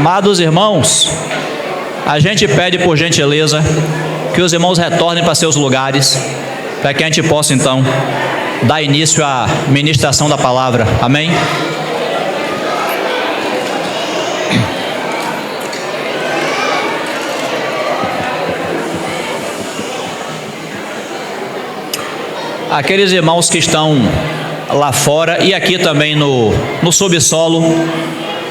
Amados irmãos, a gente pede por gentileza que os irmãos retornem para seus lugares, para que a gente possa então dar início à ministração da palavra. Amém? Aqueles irmãos que estão lá fora e aqui também no subsolo,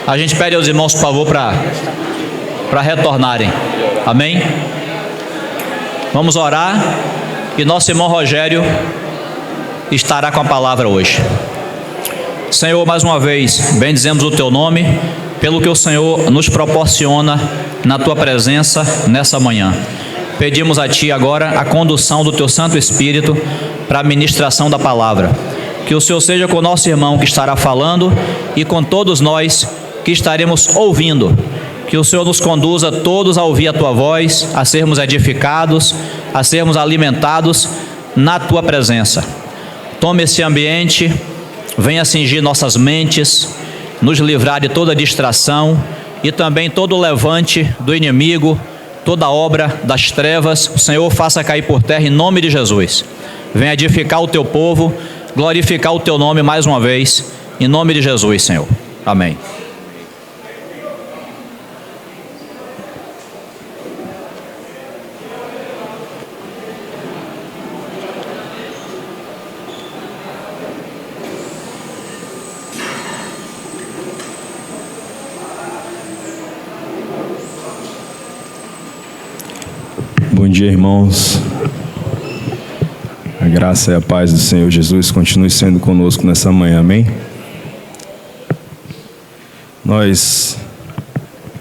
a gente pede aos irmãos, por favor, para retornarem. Amém? Vamos orar e nosso irmão Rogério estará com a palavra hoje. Senhor, mais uma vez, bendizemos o Teu nome, pelo que o Senhor nos proporciona na Tua presença nessa manhã. Pedimos a Ti agora a condução do Teu Santo Espírito para a ministração da palavra. Que o Senhor seja com o nosso irmão que estará falando e com todos nós que estaremos ouvindo. Que o Senhor nos conduza todos a ouvir a Tua voz, a sermos edificados, a sermos alimentados na Tua presença. Tome esse ambiente, venha cingir nossas mentes, nos livrar de toda distração e também todo levante do inimigo, toda obra das trevas. O Senhor faça cair por terra em nome de Jesus. Venha edificar o Teu povo, glorificar o Teu nome mais uma vez, em nome de Jesus, Senhor. Amém. Bom dia, irmãos. A graça e a paz do Senhor Jesus continue sendo conosco nessa manhã, amém?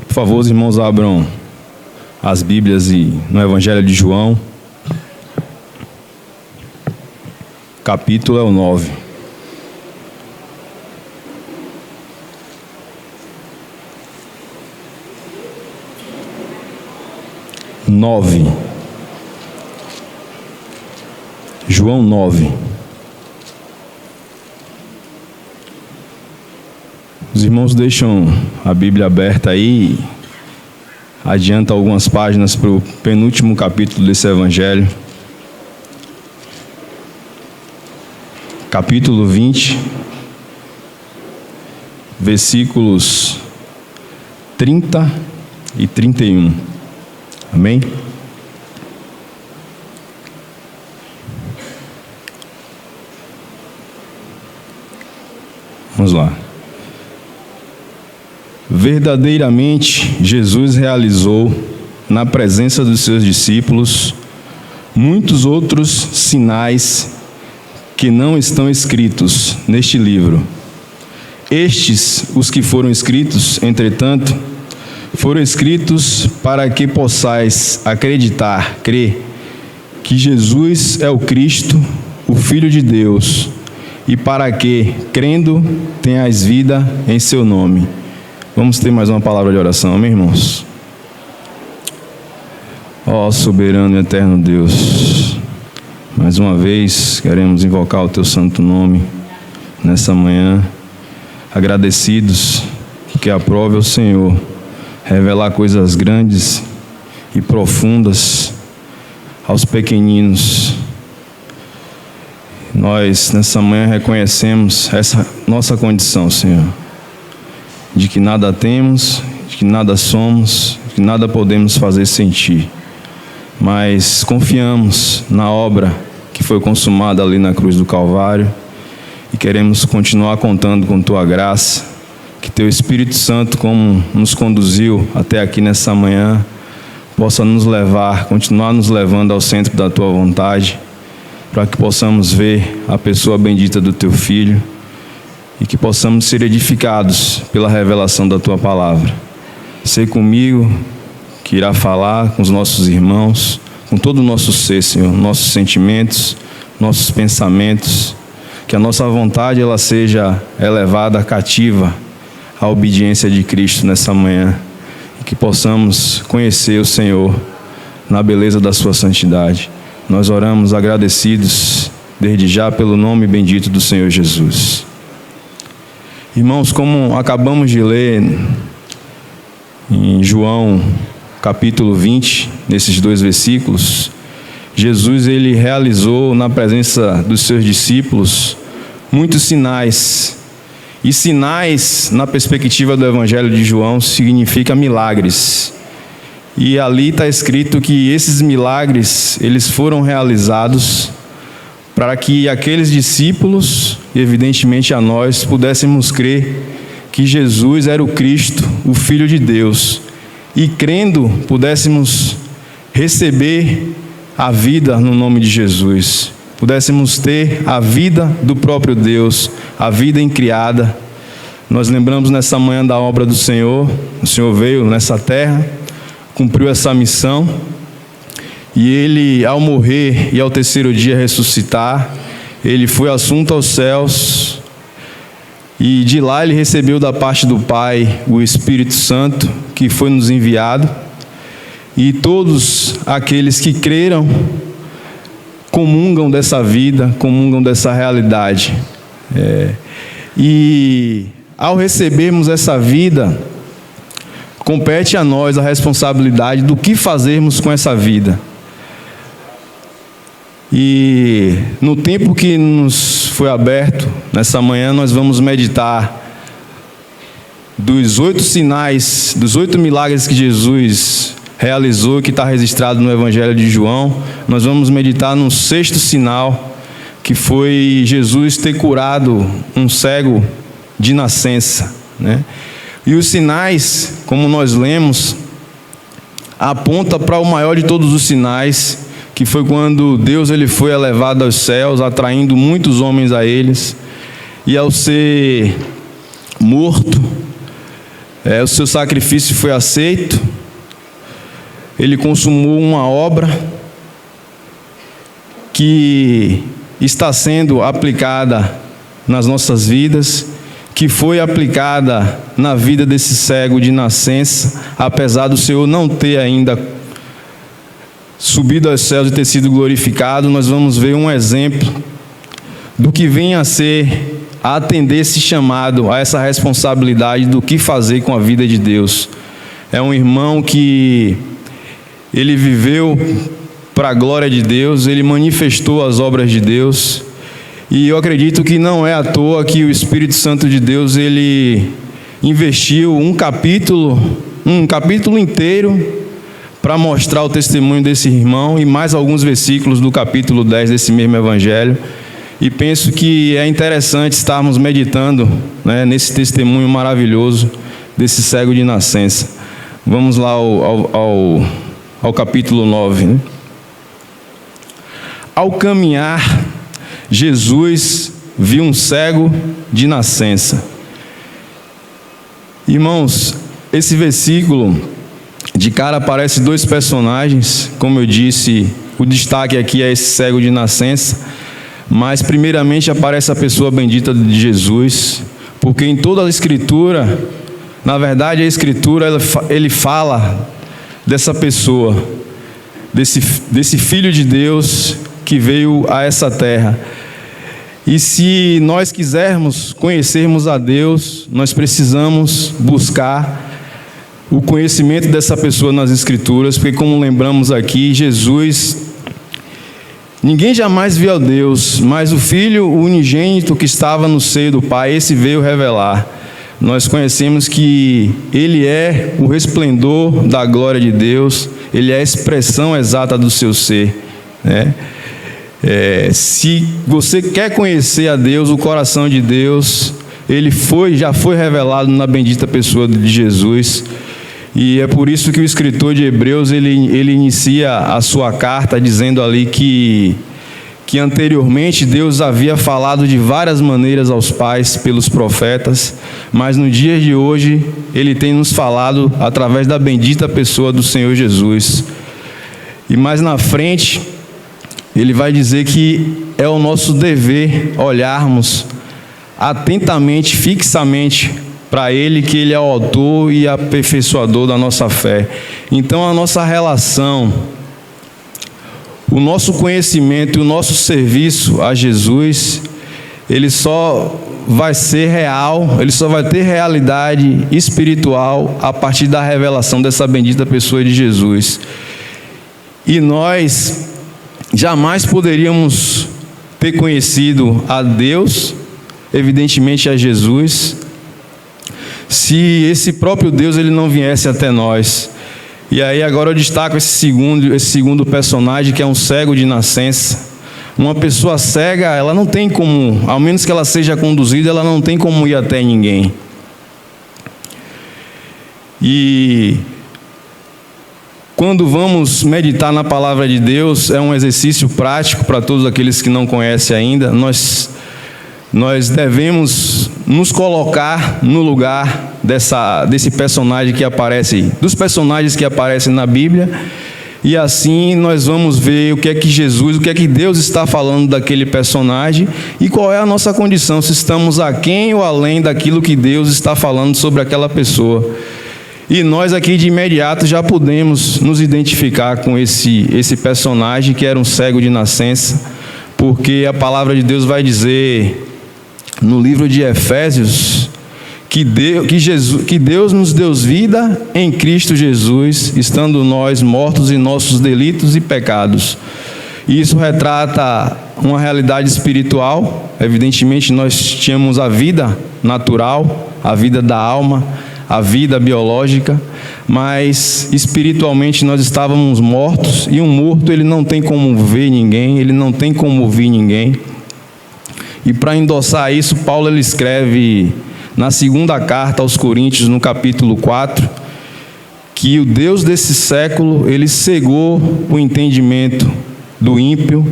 Por favor, os irmãos abram as Bíblias no Evangelho de João, capítulo é o 9. João 9. Os irmãos deixam a Bíblia aberta aí, adianta algumas páginas para o penúltimo capítulo desse Evangelho. Capítulo 20, versículos 30 e 31. Amém? Vamos lá. Verdadeiramente, Jesus realizou, na presença dos seus discípulos, muitos outros sinais que não estão escritos neste livro. Estes, os que foram escritos, entretanto, foram escritos para que possais acreditar, crer, que Jesus é o Cristo, o Filho de Deus, e para que, crendo, tenhais vida em seu nome. Vamos ter mais uma palavra de oração, amém, irmãos? Ó soberano e eterno Deus, mais uma vez queremos invocar o Teu santo nome nessa manhã, agradecidos que aprove ao Senhor revelar coisas grandes e profundas aos pequeninos. Nós, nessa manhã, reconhecemos essa nossa condição, Senhor, de que nada temos, de que nada somos, de que nada podemos fazer sem Ti. Mas confiamos na obra que foi consumada ali na cruz do Calvário e queremos continuar contando com Tua graça, que Teu Espírito Santo, como nos conduziu até aqui nessa manhã, possa nos levar, continuar nos levando ao centro da Tua vontade, para que possamos ver a pessoa bendita do Teu Filho e que possamos ser edificados pela revelação da Tua palavra. Sei comigo, que irá falar com os nossos irmãos, com todo o nosso ser, Senhor, nossos sentimentos, nossos pensamentos, que a nossa vontade ela seja elevada, cativa à obediência de Cristo nessa manhã, e que possamos conhecer o Senhor na beleza da Sua santidade. Nós oramos agradecidos desde já pelo nome bendito do Senhor Jesus. Irmãos, como acabamos de ler, Em João capítulo 20, nesses 2 versículos, Jesus ele realizou na presença dos seus discípulos muitos sinais. E sinais, na perspectiva do Evangelho de João, significa milagres. E ali está escrito que esses milagres, eles foram realizados para que aqueles discípulos, e evidentemente a nós, pudéssemos crer que Jesus era o Cristo, o Filho de Deus. E crendo, pudéssemos receber a vida no nome de Jesus. Pudéssemos ter a vida do próprio Deus, a vida incriada. Nós lembramos nessa manhã da obra do Senhor. O Senhor veio nessa terra, cumpriu essa missão, e Ele, ao morrer e ao terceiro dia ressuscitar, Ele foi assunto aos céus, e de lá Ele recebeu da parte do Pai o Espírito Santo, que foi nos enviado, e todos aqueles que creram, comungam dessa vida, comungam dessa realidade. E ao recebermos essa vida, compete a nós a responsabilidade do que fazermos com essa vida. E no tempo que nos foi aberto, nessa manhã nós vamos meditar dos 8 sinais, dos 8 milagres que Jesus realizou, que está registrado no Evangelho de João. Nós vamos meditar no 6º sinal, que foi Jesus ter curado um cego de nascença, né? E os sinais, como nós lemos, aponta para o maior de todos os sinais, que foi quando Deus ele foi elevado aos céus, atraindo muitos homens a eles, e ao ser morto, o seu sacrifício foi aceito, ele consumou uma obra que está sendo aplicada nas nossas vidas, que foi aplicada na vida desse cego de nascença, apesar do Senhor não ter ainda subido aos céus e ter sido glorificado. Nós vamos ver um exemplo do que vem a ser, a atender esse chamado, a essa responsabilidade do que fazer com a vida de Deus. É um irmão que ele viveu para a glória de Deus, ele manifestou as obras de Deus, e eu acredito que não é à toa que o Espírito Santo de Deus, ele investiu um capítulo inteiro para mostrar o testemunho desse irmão, e mais alguns versículos do capítulo 10 desse mesmo Evangelho. E penso que é interessante estarmos meditando, né, nesse testemunho maravilhoso desse cego de nascença. Vamos lá ao capítulo 9. Né? Ao caminhar, Jesus viu um cego de nascença. Irmãos, esse versículo, de cara aparece 2 personagens. Como eu disse, o destaque aqui é esse cego de nascença, mas primeiramente aparece a pessoa bendita de Jesus, porque em toda a Escritura, na verdade a Escritura ele fala dessa pessoa, desse Filho de Deus que veio a essa terra. E se nós quisermos conhecermos a Deus, nós precisamos buscar o conhecimento dessa pessoa nas Escrituras, porque como lembramos aqui, Jesus, ninguém jamais viu a Deus, mas o Filho unigênito que estava no seio do Pai, esse veio revelar. Nós conhecemos que Ele é o resplendor da glória de Deus, Ele é a expressão exata do seu ser, né? Se você quer conhecer a Deus, o coração de Deus, Ele já foi revelado na bendita pessoa de Jesus. E é por isso que o escritor de Hebreus, ele inicia a sua carta dizendo ali que anteriormente Deus havia falado de várias maneiras aos pais pelos profetas, mas no dia de hoje Ele tem nos falado através da bendita pessoa do Senhor Jesus. E mais na frente, Ele vai dizer que é o nosso dever olharmos atentamente, fixamente para Ele, que Ele é o autor e aperfeiçoador da nossa fé. Então a nossa relação, o nosso conhecimento e o nosso serviço a Jesus, ele só vai ser real, ele só vai ter realidade espiritual a partir da revelação dessa bendita pessoa de Jesus. E nós jamais poderíamos ter conhecido a Deus, evidentemente a Jesus, se esse próprio Deus ele não viesse até nós. E aí agora eu destaco esse segundo personagem, que é um cego de nascença. Uma pessoa cega, ela não tem como, ao menos que ela seja conduzida, ela não tem como ir até ninguém. E quando vamos meditar na palavra de Deus, é um exercício prático para todos aqueles que não conhecem ainda. Nós devemos nos colocar no lugar desse personagem que aparece, dos personagens que aparecem na Bíblia. E assim nós vamos ver o que é que Deus está falando daquele personagem e qual é a nossa condição, se estamos aquém ou além daquilo que Deus está falando sobre aquela pessoa. E nós aqui de imediato já podemos nos identificar com esse personagem que era um cego de nascença, porque a palavra de Deus vai dizer no livro de Efésios que Deus nos deu vida em Cristo Jesus, estando nós mortos em nossos delitos e pecados. E isso retrata uma realidade espiritual. Evidentemente nós tínhamos a vida natural, a vida da alma, a vida biológica, mas espiritualmente nós estávamos mortos, e um morto ele não tem como ver ninguém, ele não tem como ouvir ninguém. E para endossar isso, Paulo ele escreve na segunda carta aos Coríntios, no capítulo 4, que o Deus desse século, ele cegou o entendimento do ímpio,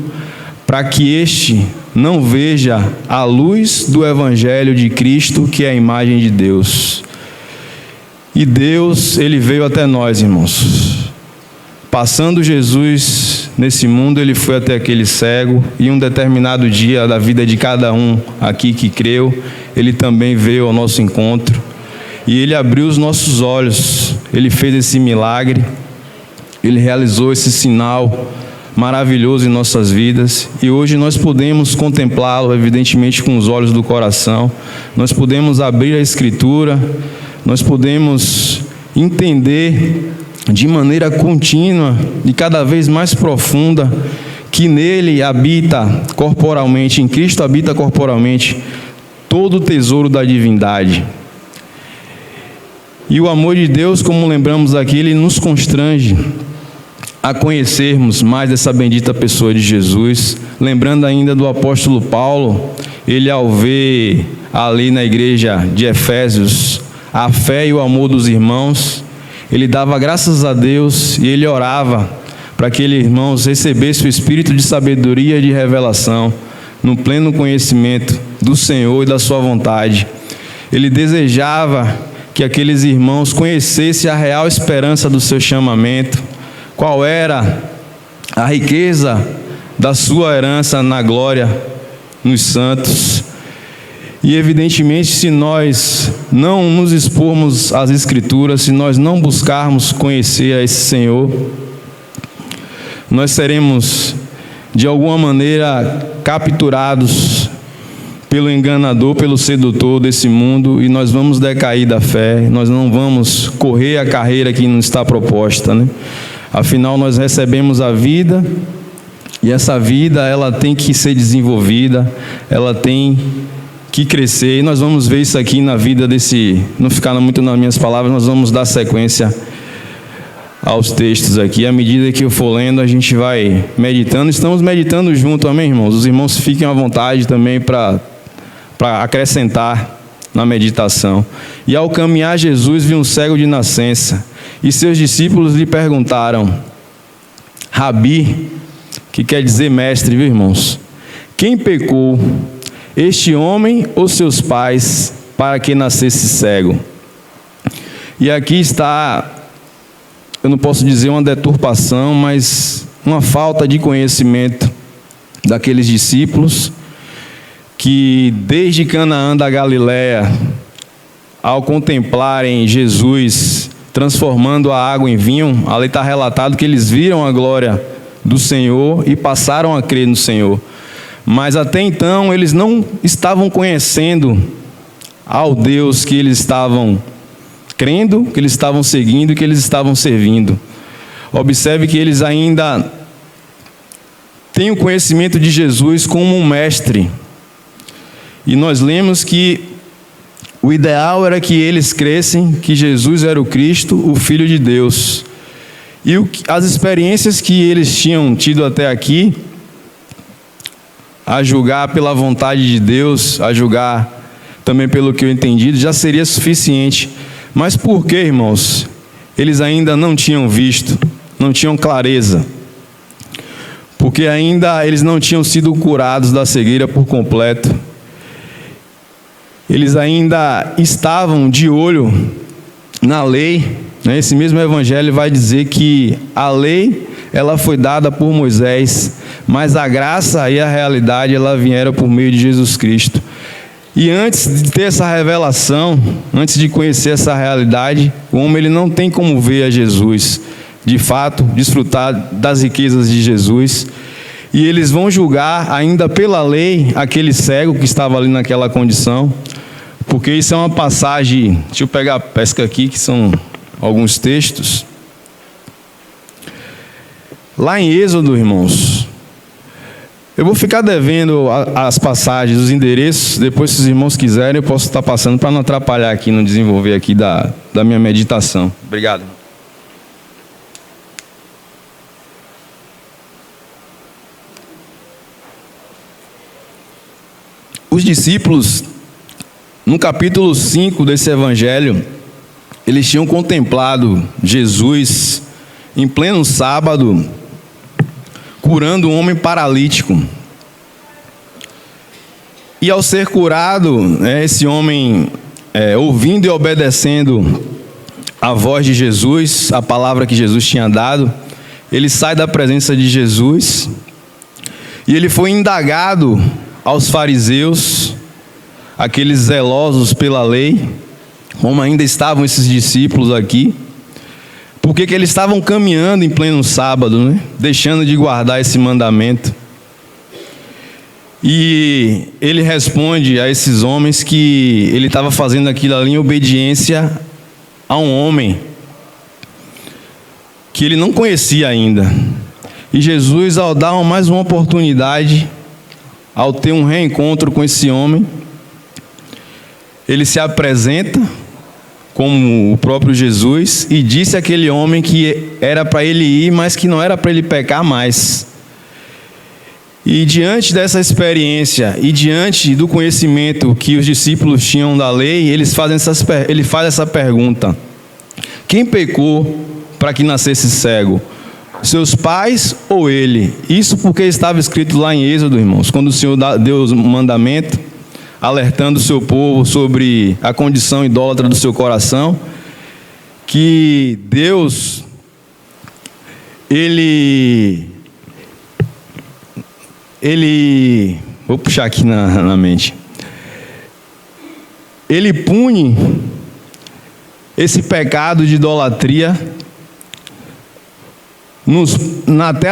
para que este não veja a luz do Evangelho de Cristo, que é a imagem de Deus. E Deus, ele veio até nós, irmãos. Passando Jesus nesse mundo, ele foi até aquele cego, e um determinado dia da vida de cada um aqui que creu, ele também veio ao nosso encontro, e ele abriu os nossos olhos, ele fez esse milagre, ele realizou esse sinal maravilhoso em nossas vidas, e hoje nós podemos contemplá-lo, evidentemente com os olhos do coração, nós podemos abrir a Escritura, nós podemos entender de maneira contínua e cada vez mais profunda que nele habita corporalmente, em Cristo habita corporalmente todo o tesouro da divindade. E o amor de Deus, como lembramos aqui, ele nos constrange a conhecermos mais dessa bendita pessoa de Jesus. Lembrando ainda do apóstolo Paulo, ele ao ver ali na igreja de Efésios a fé e o amor dos irmãos, ele dava graças a Deus e ele orava para que aqueles irmãos recebessem o espírito de sabedoria e de revelação, no pleno conhecimento do Senhor e da sua vontade. Ele desejava que aqueles irmãos conhecessem a real esperança do seu chamamento, qual era a riqueza da sua herança na glória nos santos. E evidentemente, se nós não nos expormos às Escrituras, se nós não buscarmos conhecer a esse Senhor, nós seremos de alguma maneira capturados pelo enganador, pelo sedutor desse mundo, e nós vamos decair da fé, nós não vamos correr a carreira que nos está proposta, né? Afinal, nós recebemos a vida, e essa vida ela tem que ser desenvolvida, ela tem que crescer, e nós vamos ver isso aqui na vida não ficar muito nas minhas palavras, nós vamos dar sequência aos textos aqui. À medida que eu for lendo, a gente vai meditando. Estamos meditando junto, amém, irmãos? Os irmãos fiquem à vontade também para acrescentar na meditação. E ao caminhar, Jesus viu um cego de nascença, e seus discípulos lhe perguntaram: Rabi, que quer dizer mestre, viu, irmãos? Quem pecou, este homem ou seus pais, para que nascesse cego? E aqui está, eu não posso dizer uma deturpação, mas uma falta de conhecimento daqueles discípulos, que desde Canaã da Galileia, ao contemplarem Jesus transformando a água em vinho, ali está relatado que eles viram a glória do Senhor e passaram a crer no Senhor. mas até então eles não estavam conhecendo ao Deus que eles estavam crendo, que eles estavam seguindo, que eles estavam servindo. Observe que eles ainda têm o conhecimento de Jesus como um mestre. E nós lemos que o ideal era que eles crescem que Jesus era o Cristo, o Filho de Deus. E as experiências que eles tinham tido até aqui, a julgar pela vontade de Deus, a julgar também pelo que eu entendi, já seria suficiente. Mas por que, irmãos? Eles ainda não tinham visto, não tinham clareza. Porque ainda eles não tinham sido curados da cegueira por completo. Eles ainda estavam de olho na lei. Esse mesmo evangelho vai dizer que a lei, ela foi dada por Moisés, mas a graça e a realidade, ela vieram por meio de Jesus Cristo. E antes de ter essa revelação, antes de conhecer essa realidade, o homem ele não tem como ver a Jesus, de fato, desfrutar das riquezas de Jesus. E eles vão julgar ainda pela lei aquele cego que estava ali naquela condição, porque isso é uma passagem, deixa eu pegar a pesca aqui, que são alguns textos. Lá em Êxodo, irmãos, eu vou ficar devendo as passagens, os endereços, depois se os irmãos quiserem eu posso estar passando para não atrapalhar aqui no desenvolver aqui da minha meditação. Obrigado. Os discípulos, no capítulo 5 desse evangelho, eles tinham contemplado Jesus em pleno sábado, curando um homem paralítico. E ao ser curado, esse homem, ouvindo e obedecendo a voz de Jesus, a palavra que Jesus tinha dado, ele sai da presença de Jesus e ele foi indagado aos fariseus, aqueles zelosos pela lei, como ainda estavam esses discípulos aqui, porque que eles estavam caminhando em pleno sábado, deixando de guardar esse mandamento. E ele responde a esses homens que ele estava fazendo aquilo ali em obediência a um homem que ele não conhecia ainda. E Jesus, ao dar mais uma oportunidade, ao ter um reencontro com esse homem, ele se apresenta como o próprio Jesus e disse àquele homem que era para ele ir, mas que não era para ele pecar mais. E diante dessa experiência e diante do conhecimento que os discípulos tinham da lei, ele faz essa pergunta: quem pecou para que nascesse cego? Seus pais ou ele? Isso porque estava escrito lá em Êxodo, irmãos, quando o Senhor deu o mandamento, alertando o seu povo sobre a condição idólatra do seu coração, que Deus, ele vou puxar aqui na mente, ele pune esse pecado de idolatria até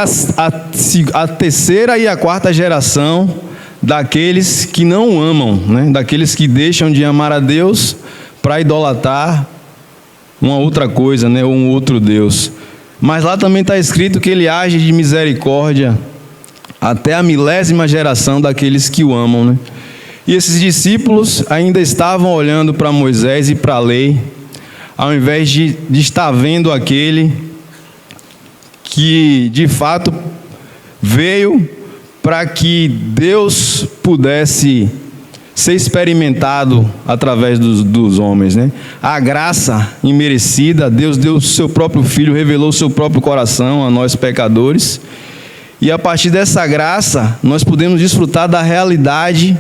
a terceira e a quarta geração daqueles que não o amam, daqueles que deixam de amar a Deus para idolatrar uma outra coisa, ou um outro Deus. Mas lá também está escrito que ele age de misericórdia até a 1000ª geração daqueles que o amam. E esses discípulos ainda estavam olhando para Moisés e para a lei, ao invés de estar vendo aquele que de fato veio para que Deus pudesse ser experimentado através dos homens. A graça imerecida, Deus deu o seu próprio Filho, revelou o seu próprio coração a nós pecadores, e a partir dessa graça nós podemos desfrutar da realidade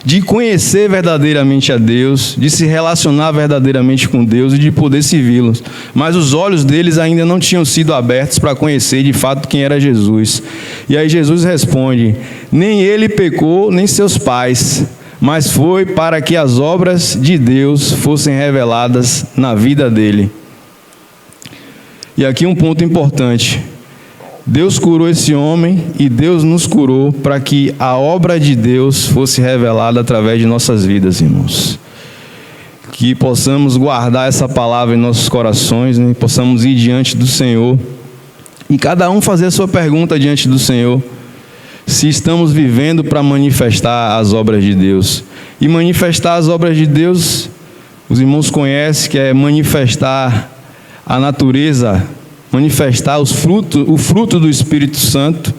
de conhecer verdadeiramente a Deus, de se relacionar verdadeiramente com Deus e de poder servi-los. Mas os olhos deles ainda não tinham sido abertos para conhecer de fato quem era Jesus. E aí Jesus responde: nem ele pecou, nem seus pais, mas foi para que as obras de Deus fossem reveladas na vida dele. E aqui um ponto importante: Deus curou esse homem e Deus nos curou para que a obra de Deus fosse revelada através de nossas vidas, irmãos. Que possamos guardar essa palavra em nossos corações, né? Possamos ir diante do Senhor e cada um fazer a sua pergunta diante do Senhor, se estamos vivendo para manifestar as obras de Deus. E manifestar as obras de Deus, os irmãos conhecem que é manifestar a natureza, manifestar o fruto do Espírito Santo,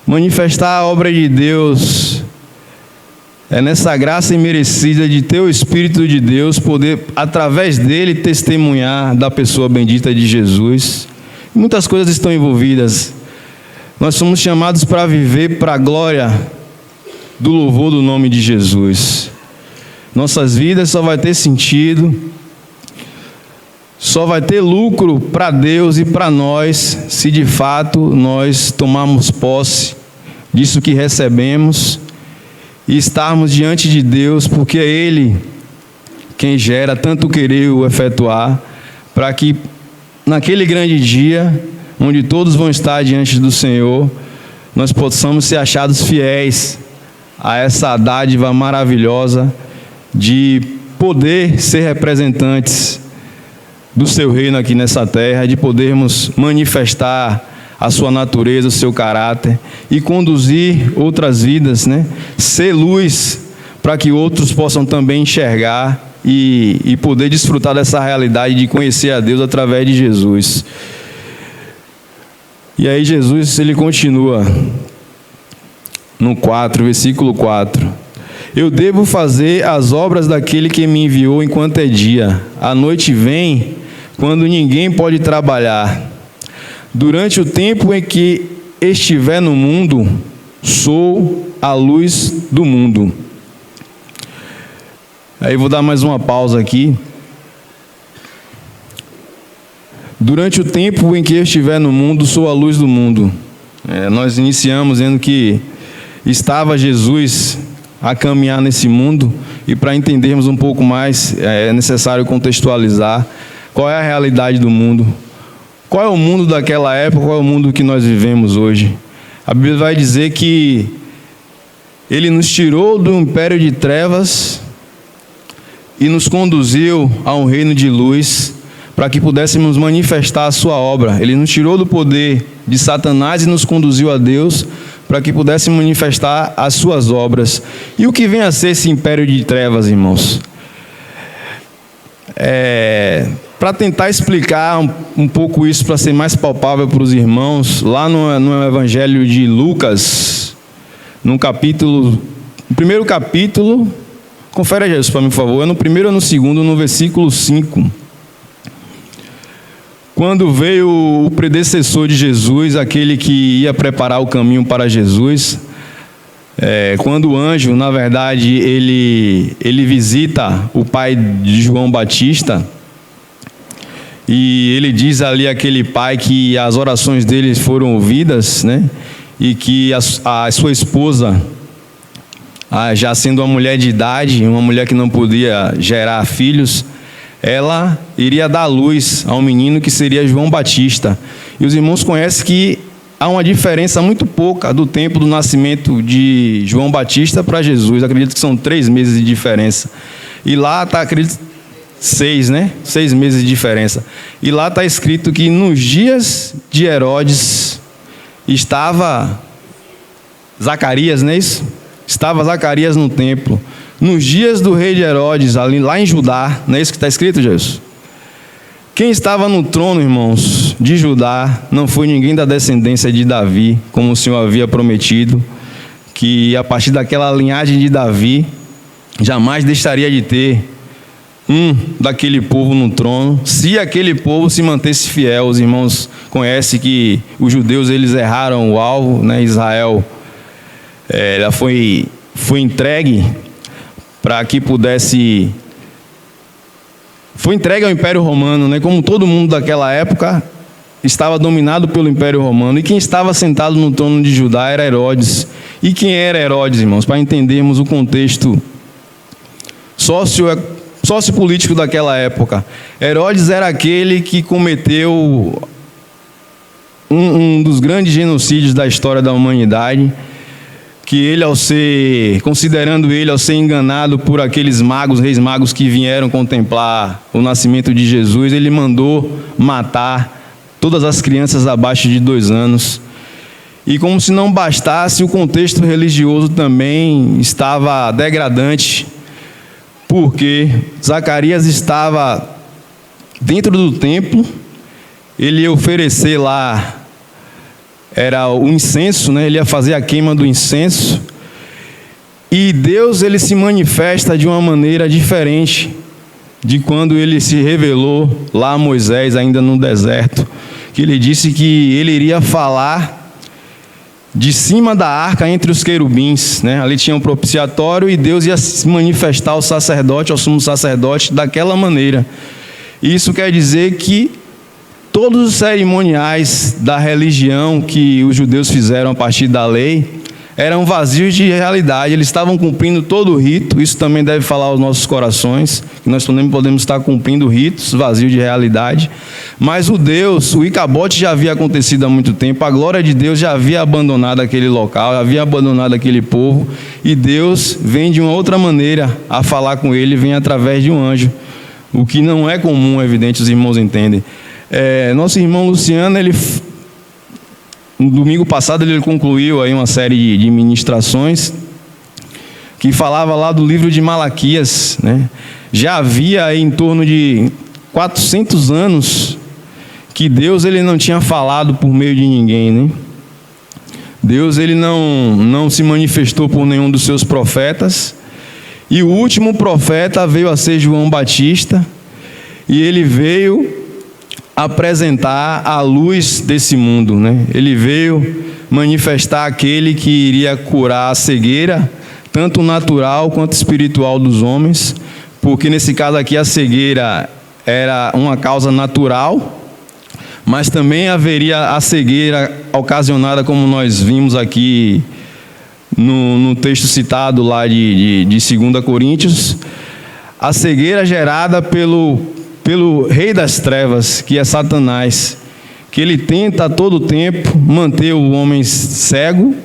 manifestar a obra de Deus. É nessa graça imerecida de ter o Espírito de Deus, poder, através dele, testemunhar da pessoa bendita de Jesus. Muitas coisas estão envolvidas. Nós somos chamados para viver para a glória do louvor do nome de Jesus. Nossas vidas só vai ter sentido, só vai ter lucro para Deus e para nós, se de fato nós tomarmos posse disso que recebemos e estarmos diante de Deus, porque é Ele quem gera tanto querer e o efetuar, para que naquele grande dia, onde todos vão estar diante do Senhor, nós possamos ser achados fiéis a essa dádiva maravilhosa de poder ser representantes do seu reino aqui nessa terra, de podermos manifestar a sua natureza, o seu caráter e conduzir outras vidas, né? Ser luz para que outros possam também enxergar e poder desfrutar dessa realidade de conhecer a Deus através de Jesus. E aí Jesus, ele continua no 4, versículo 4. Eu devo fazer as obras daquele que me enviou enquanto é dia. A noite vem quando ninguém pode trabalhar. Durante o tempo em que estiver no mundo, sou a luz do mundo. Aí vou dar mais uma pausa aqui. Durante o tempo em que eu estiver no mundo, sou a luz do mundo. Nós iniciamos dizendo que estava Jesus a caminhar nesse mundo, e para entendermos um pouco mais, é necessário contextualizar qual é a realidade do mundo. Qual é o mundo daquela época, qual é o mundo que nós vivemos hoje? A Bíblia vai dizer que Ele nos tirou do império de trevas e nos conduziu a um reino de luz, para que pudéssemos manifestar a sua obra. Ele nos tirou do poder de Satanás e nos conduziu a Deus, para que pudéssemos manifestar as suas obras. E o que vem a ser esse império de trevas, irmãos? Para tentar explicar um pouco isso, para ser mais palpável para os irmãos, lá no Evangelho de Lucas, no primeiro capítulo, confere aí Jesus para mim, por favor, é no primeiro ou no segundo, no versículo 5. Quando veio o predecessor de Jesus, aquele que ia preparar o caminho para Jesus, quando o anjo, na verdade, ele visita o pai de João Batista, e ele diz ali àquele pai que as orações dele foram ouvidas, né? E que a sua esposa, já sendo uma mulher de idade, uma mulher que não podia gerar filhos, ela iria dar luz a um menino que seria João Batista. E os irmãos conhecem que há uma diferença muito pouca do tempo do nascimento de João Batista para Jesus. Acredito que são 3 meses de diferença. E lá está, acredito, 6, né? 6 meses de diferença. E lá está escrito que nos dias de Herodes estava Zacarias, não é isso? Estava Zacarias no templo. Nos dias do rei de Herodes, lá em Judá, não é isso que está escrito, Jesus? Quem estava no trono, irmãos, de Judá, não foi ninguém da descendência de Davi, como o Senhor havia prometido, que a partir daquela linhagem de Davi, jamais deixaria de ter um daquele povo no trono, se aquele povo se mantesse fiel. Os irmãos conhecem que os judeus, eles erraram o alvo, né? Israel, ela foi entregue para que pudesse... Foi entregue ao Império Romano, né? Como todo mundo daquela época estava dominado pelo Império Romano. E quem estava sentado no trono de Judá era Herodes. E quem era Herodes, irmãos? Para entendermos o contexto sociopolítico daquela época. Herodes era aquele que cometeu um dos grandes genocídios da história da humanidade, que ele, considerando ele ao ser enganado por aqueles magos, reis magos que vieram contemplar o nascimento de Jesus, ele mandou matar todas as crianças abaixo de 2 anos. E como se não bastasse, o contexto religioso também estava degradante, porque Zacarias estava dentro do templo, ele ia oferecer lá, era o incenso, né? Ele ia fazer a queima do incenso, e Deus, ele se manifesta de uma maneira diferente de quando ele se revelou lá a Moisés, ainda no deserto, que ele disse que ele iria falar de cima da arca entre os querubins, né? Ali tinha um propiciatório e Deus ia se manifestar ao sacerdote, ao sumo sacerdote, daquela maneira. Isso quer dizer que todos os cerimoniais da religião que os judeus fizeram a partir da lei eram vazios de realidade, eles estavam cumprindo todo o rito. Isso também deve falar aos nossos corações, que nós também podemos estar cumprindo ritos vazios de realidade. Mas o Icabote já havia acontecido há muito tempo, a glória de Deus já havia abandonado aquele local, já havia abandonado aquele povo, e Deus vem de uma outra maneira a falar com ele, vem através de um anjo, o que não é comum, é evidente, os irmãos entendem. Nosso irmão Luciano, no domingo passado ele concluiu aí uma série de ministrações que falava lá do livro de Malaquias, né? Já havia aí em torno de 400 anos que Deus, ele não tinha falado por meio de ninguém, né? Deus, ele não se manifestou por nenhum dos seus profetas, e o último profeta veio a ser João Batista, e ele veio apresentar a luz desse mundo, né? Ele veio manifestar aquele que iria curar a cegueira, tanto natural quanto espiritual dos homens, porque nesse caso aqui a cegueira era uma causa natural, mas também haveria a cegueira ocasionada, como nós vimos aqui no texto citado lá de 2 Coríntios, a cegueira gerada pelo rei das trevas, que é Satanás, que ele tenta a todo tempo manter o homem cego,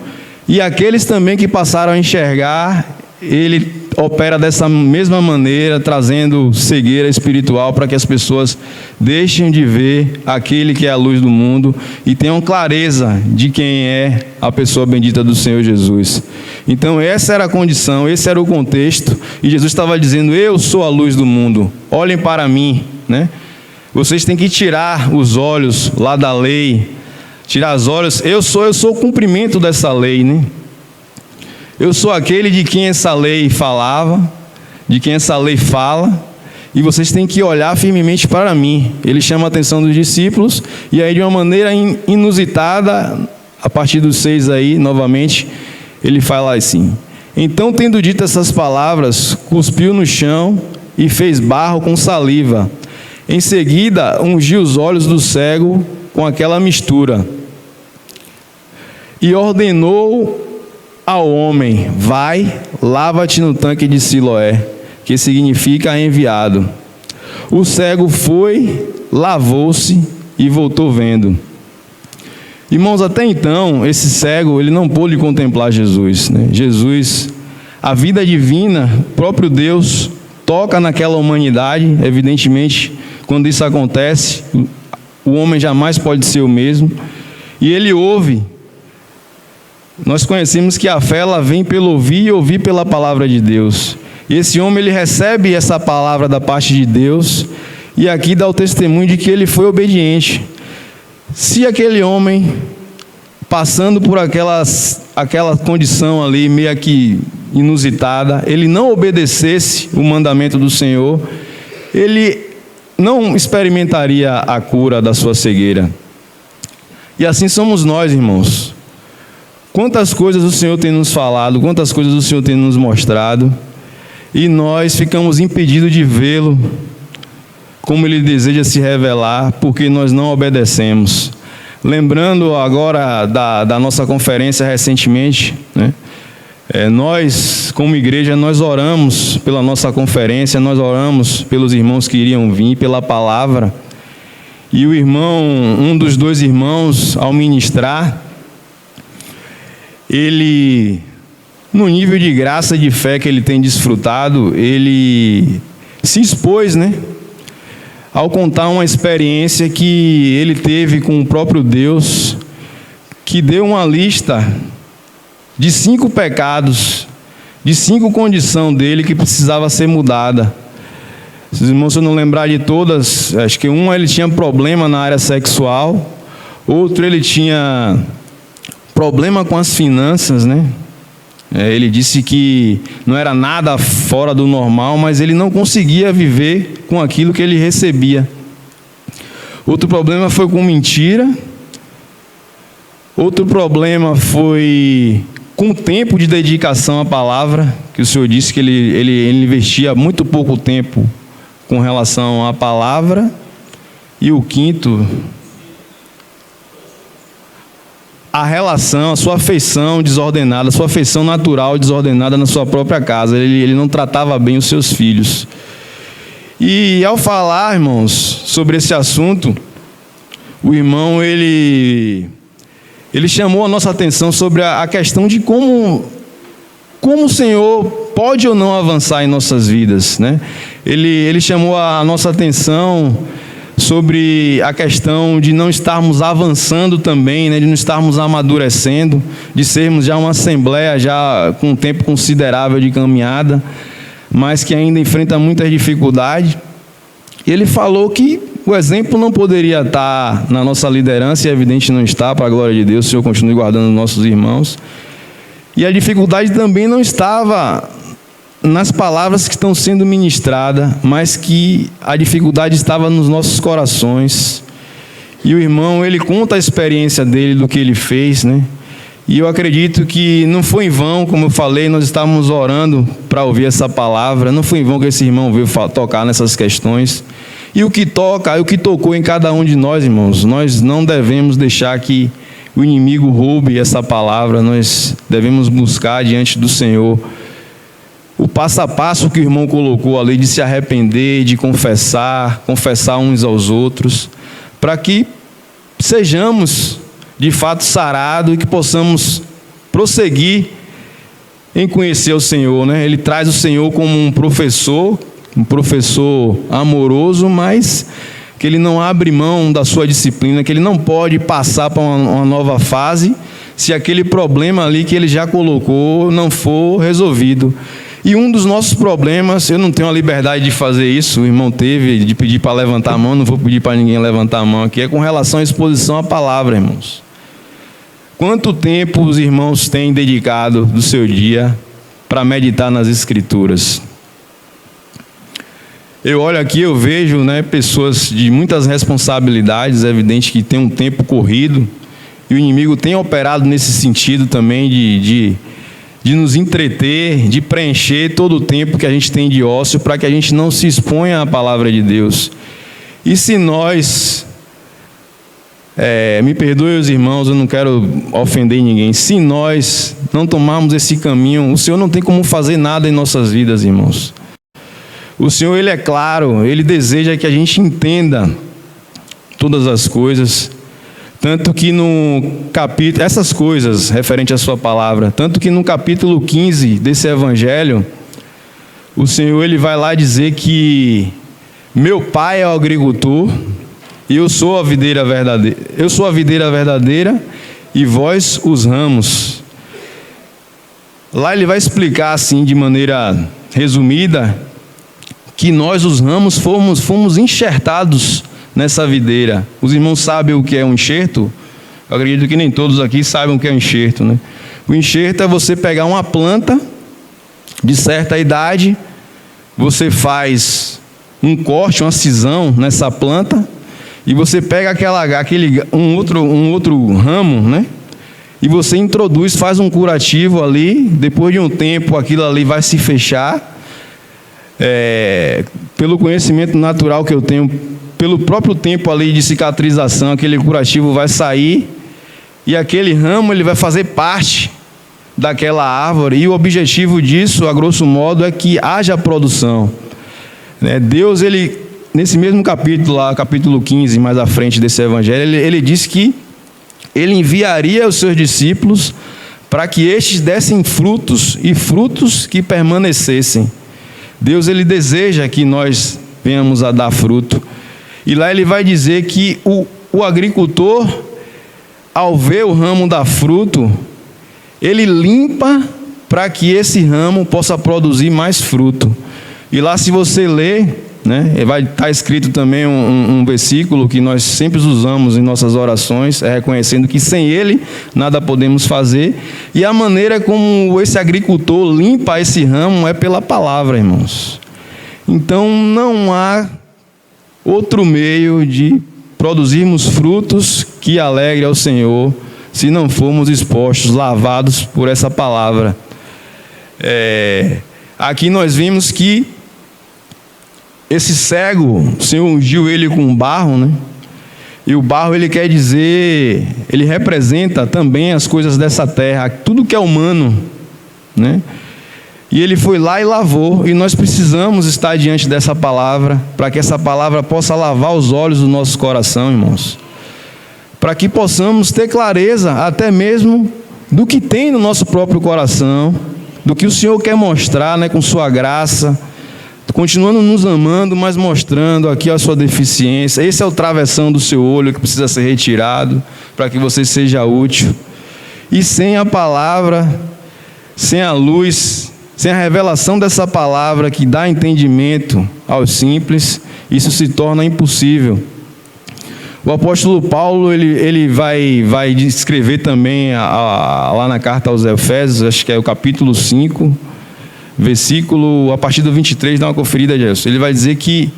e aqueles também que passaram a enxergar, ele opera dessa mesma maneira, trazendo cegueira espiritual para que as pessoas deixem de ver aquele que é a luz do mundo e tenham clareza de quem é a pessoa bendita do Senhor Jesus. Então essa era a condição, esse era o contexto, e Jesus estava dizendo: eu sou a luz do mundo, olhem para mim, né? Vocês têm que tirar os olhos lá da lei, tirar os olhos, eu sou o cumprimento dessa lei, né? Eu sou aquele de quem essa lei falava, de quem essa lei fala, e vocês têm que olhar firmemente para mim. Ele chama a atenção dos discípulos, e aí de uma maneira inusitada, a partir dos 6 aí, novamente, ele fala assim: então, tendo dito essas palavras, cuspiu no chão e fez barro com saliva. Em seguida, ungiu os olhos do cego com aquela mistura e ordenou ao homem: vai, lava-te no tanque de Siloé, que significa enviado. O cego foi, lavou-se e voltou vendo. Irmãos, até então, esse cego, ele não pôde contemplar Jesus, né? Jesus, a vida divina, o próprio Deus, toca naquela humanidade. Evidentemente, quando isso acontece, o homem jamais pode ser o mesmo, e ele ouve. Nós conhecemos que a fé, ela vem pelo ouvir, e ouvir pela palavra de Deus. E esse homem, ele recebe essa palavra da parte de Deus, e aqui dá o testemunho de que ele foi obediente. Se aquele homem, passando por aquela condição ali, meio que inusitada, ele não obedecesse o mandamento do Senhor, ele não experimentaria a cura da sua cegueira. E assim somos nós, irmãos. Quantas coisas o Senhor tem nos falado, quantas coisas o Senhor tem nos mostrado, e nós ficamos impedidos de vê-lo como Ele deseja se revelar, porque nós não obedecemos. Lembrando agora da nossa conferência recentemente, né? Nós, como igreja, nós oramos pela nossa conferência, nós oramos pelos irmãos que iriam vir, pela palavra, E o irmão, um dos dois irmãos, ao ministrar, ele, no nível de graça e de fé que ele tem desfrutado, ele se expôs, né? Ao contar uma experiência que ele teve com o próprio Deus, que deu uma lista de 5 pecados, de 5 condições dele que precisava ser mudada. Se os irmãos, se eu não lembrar de todas, acho que ele tinha problema na área sexual, outro ele tinha problema com as finanças, né? Ele disse que não era nada fora do normal, mas ele não conseguia viver com aquilo que ele recebia. Outro problema foi com mentira. Outro problema foi com o tempo de dedicação à palavra, que o Senhor disse que ele investia muito pouco tempo com relação à palavra. E o quinto, a relação, a sua afeição desordenada, a sua afeição natural desordenada na sua própria casa. Ele não tratava bem os seus filhos. E ao falar, irmãos, sobre esse assunto, o irmão, ele chamou a nossa atenção sobre a questão de como o Senhor pode ou não avançar em nossas vidas, né? Ele chamou a nossa atenção sobre a questão de não estarmos avançando também, né? De não estarmos amadurecendo, de sermos já uma assembleia já com um tempo considerável de caminhada, mas que ainda enfrenta muitas dificuldades. E ele falou que o exemplo não poderia estar na nossa liderança, e é evidente não está, para a glória de Deus. O Senhor continue guardando nossos irmãos. E a dificuldade também não estava nas palavras que estão sendo ministradas, mas que a dificuldade estava nos nossos corações. E o irmão, ele conta a experiência dele, do que ele fez, né? E eu acredito que não foi em vão, como eu falei, nós estávamos orando para ouvir essa palavra. Não foi em vão que esse irmão veio tocar nessas questões. E o que tocou em cada um de nós, irmãos, nós não devemos deixar que o inimigo roube essa palavra. Nós devemos buscar diante do Senhor o passo a passo que o irmão colocou ali, de se arrepender, de confessar uns aos outros, para que sejamos de fato sarados e que possamos prosseguir em conhecer o Senhor, né? Ele traz o Senhor como um professor amoroso, mas que ele não abre mão da sua disciplina, que ele não pode passar para uma nova fase se aquele problema ali que ele já colocou não for resolvido. E um dos nossos problemas, eu não tenho a liberdade de fazer isso, o irmão teve, de pedir para levantar a mão, não vou pedir para ninguém levantar a mão aqui, é com relação à exposição à palavra, irmãos. Quanto tempo os irmãos têm dedicado do seu dia para meditar nas Escrituras? Eu olho aqui, eu vejo, né, pessoas de muitas responsabilidades, é evidente que tem um tempo corrido, e o inimigo tem operado nesse sentido também de nos entreter, de preencher todo o tempo que a gente tem de ócio, para que a gente não se exponha à palavra de Deus. E se nós, me perdoem os irmãos, eu não quero ofender ninguém, se nós não tomarmos esse caminho, o Senhor não tem como fazer nada em nossas vidas, irmãos. O Senhor, Ele é claro, Ele deseja que a gente entenda todas as coisas, tanto que no capítulo, essas coisas referente à sua palavra, tanto que no capítulo 15 desse evangelho, o Senhor, Ele vai lá dizer que meu pai é o agricultor, e eu sou a videira verdadeira, e vós os ramos. Lá Ele vai explicar assim, de maneira resumida, que nós, os ramos, fomos enxertados nessa videira. Os irmãos sabem o que é um enxerto? Eu acredito que nem todos aqui sabem o que é um enxerto, né? O enxerto é você pegar uma planta de certa idade, você faz um corte, uma cisão nessa planta, e você pega um outro ramo, né? E você introduz, faz um curativo ali, depois de um tempo aquilo ali vai se fechar. Pelo conhecimento natural que eu tenho, pelo próprio tempo ali de cicatrização, aquele curativo vai sair, e aquele ramo ele vai fazer parte daquela árvore, e o objetivo disso, a grosso modo, é que haja produção. Deus, ele nesse mesmo capítulo lá, capítulo 15, mais à frente desse evangelho, ele diz que ele enviaria os seus discípulos para que estes dessem frutos, e frutos que permanecessem. Deus, ele deseja que nós venhamos a dar fruto. E lá ele vai dizer que o agricultor, ao ver o ramo dar fruto, ele limpa para que esse ramo possa produzir mais fruto. E lá, se você ler, né, vai estar escrito também um versículo que nós sempre usamos em nossas orações, reconhecendo que sem ele nada podemos fazer. E a maneira como esse agricultor limpa esse ramo é pela palavra, irmãos. Então não há outro meio de produzirmos frutos que alegre ao Senhor, se não formos expostos, lavados por essa palavra. Aqui nós vimos que esse cego, o Senhor ungiu ele com barro, né? E o barro, ele quer dizer, ele representa também as coisas dessa terra, tudo que é humano, né? E ele foi lá e lavou, e nós precisamos estar diante dessa palavra, para que essa palavra possa lavar os olhos do nosso coração, irmãos. Para que possamos ter clareza, até mesmo, do que tem no nosso próprio coração, do que o Senhor quer mostrar, né, com sua graça, continuando nos amando, mas mostrando aqui a sua deficiência. Esse é o travessão do seu olho que precisa ser retirado, para que você seja útil. E sem a palavra, sem a luz, sem a revelação dessa palavra que dá entendimento aos simples, isso se torna impossível. O apóstolo Paulo, ele vai descrever também lá na carta aos Efésios, acho que é o capítulo 5, versículo, a partir do 23, dá uma conferida, Jesus. Ele vai dizer que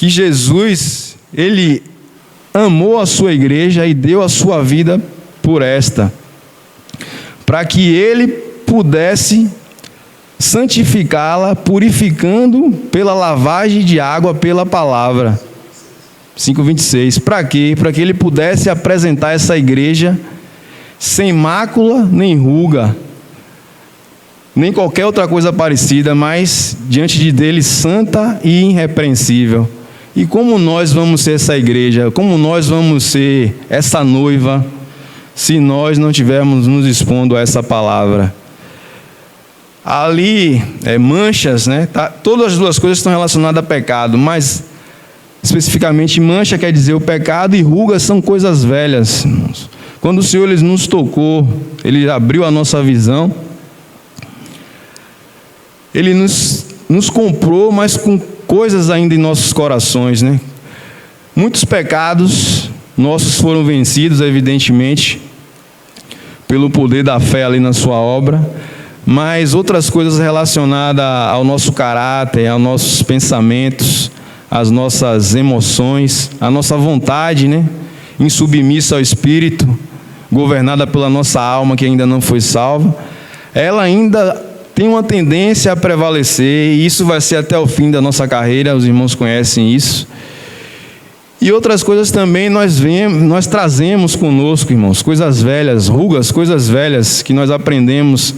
Jesus, ele amou a sua igreja e deu a sua vida por esta, para que ele pudesse santificá-la, purificando pela lavagem de água pela palavra. 5:26. Para quê? Para que ele pudesse apresentar essa igreja sem mácula nem ruga, nem qualquer outra coisa parecida, mas diante de dele santa e irrepreensível. E como nós vamos ser essa igreja? Como nós vamos ser essa noiva, se nós não tivermos nos expondo a essa palavra? Ali, manchas, né? Todas as duas coisas estão relacionadas a pecado, mas especificamente mancha quer dizer o pecado, e rugas são coisas velhas, irmãos. Quando o Senhor ele nos tocou, ele abriu a nossa visão, ele nos comprou, mas com coisas ainda em nossos corações, né? Muitos pecados nossos foram vencidos, evidentemente, pelo poder da fé ali na sua obra, mas outras coisas relacionadas ao nosso caráter, aos nossos pensamentos, às nossas emoções, a nossa vontade, né? Insubmissa ao Espírito, governada pela nossa alma que ainda não foi salva, ela ainda tem uma tendência a prevalecer, e isso vai ser até o fim da nossa carreira, os irmãos conhecem isso. E outras coisas também nós trazemos conosco, irmãos, coisas velhas, rugas, coisas velhas que nós aprendemos,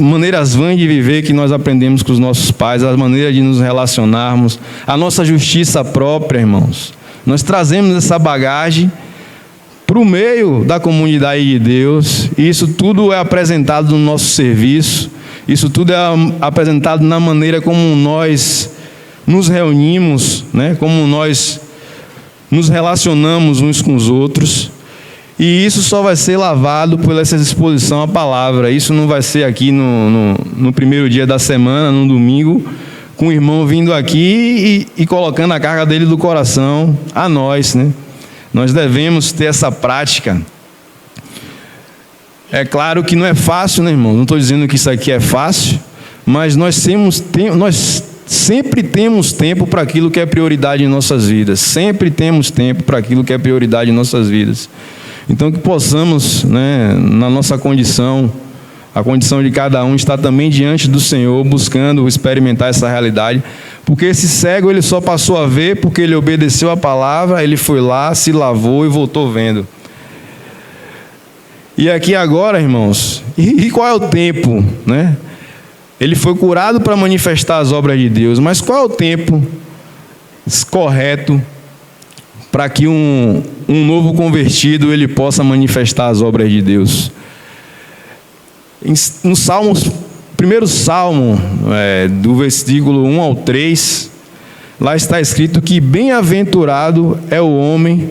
maneiras vãs de viver que nós aprendemos com os nossos pais, a maneira de nos relacionarmos, a nossa justiça própria, irmãos. Nós trazemos essa bagagem para o meio da comunidade de Deus, e isso tudo é apresentado no nosso serviço, isso tudo é apresentado na maneira como nós nos reunimos, né? Como nós nos relacionamos uns com os outros. E isso só vai ser lavado por essa exposição à palavra. Isso não vai ser aqui no primeiro dia da semana, no domingo, com o irmão vindo aqui e colocando a carga dele do coração a nós, né? Nós devemos ter essa prática. É claro que não é fácil, né, irmão? Não estou dizendo que isso aqui é fácil, mas nós sempre temos tempo para aquilo que é prioridade em nossas vidas. Sempre temos tempo para aquilo que é prioridade em nossas vidas. Então que possamos, né, na nossa condição, a condição de cada um, estar também diante do Senhor, buscando experimentar essa realidade. Porque esse cego, ele só passou a ver porque ele obedeceu a palavra, ele foi lá, se lavou e voltou vendo. E aqui agora, irmãos, e qual é o tempo, né? Ele foi curado para manifestar as obras de Deus. Mas qual é o tempo correto para que um novo convertido ele possa manifestar as obras de Deus? No Salmos, primeiro Salmo, do versículo 1 ao 3, lá está escrito que bem-aventurado é o homem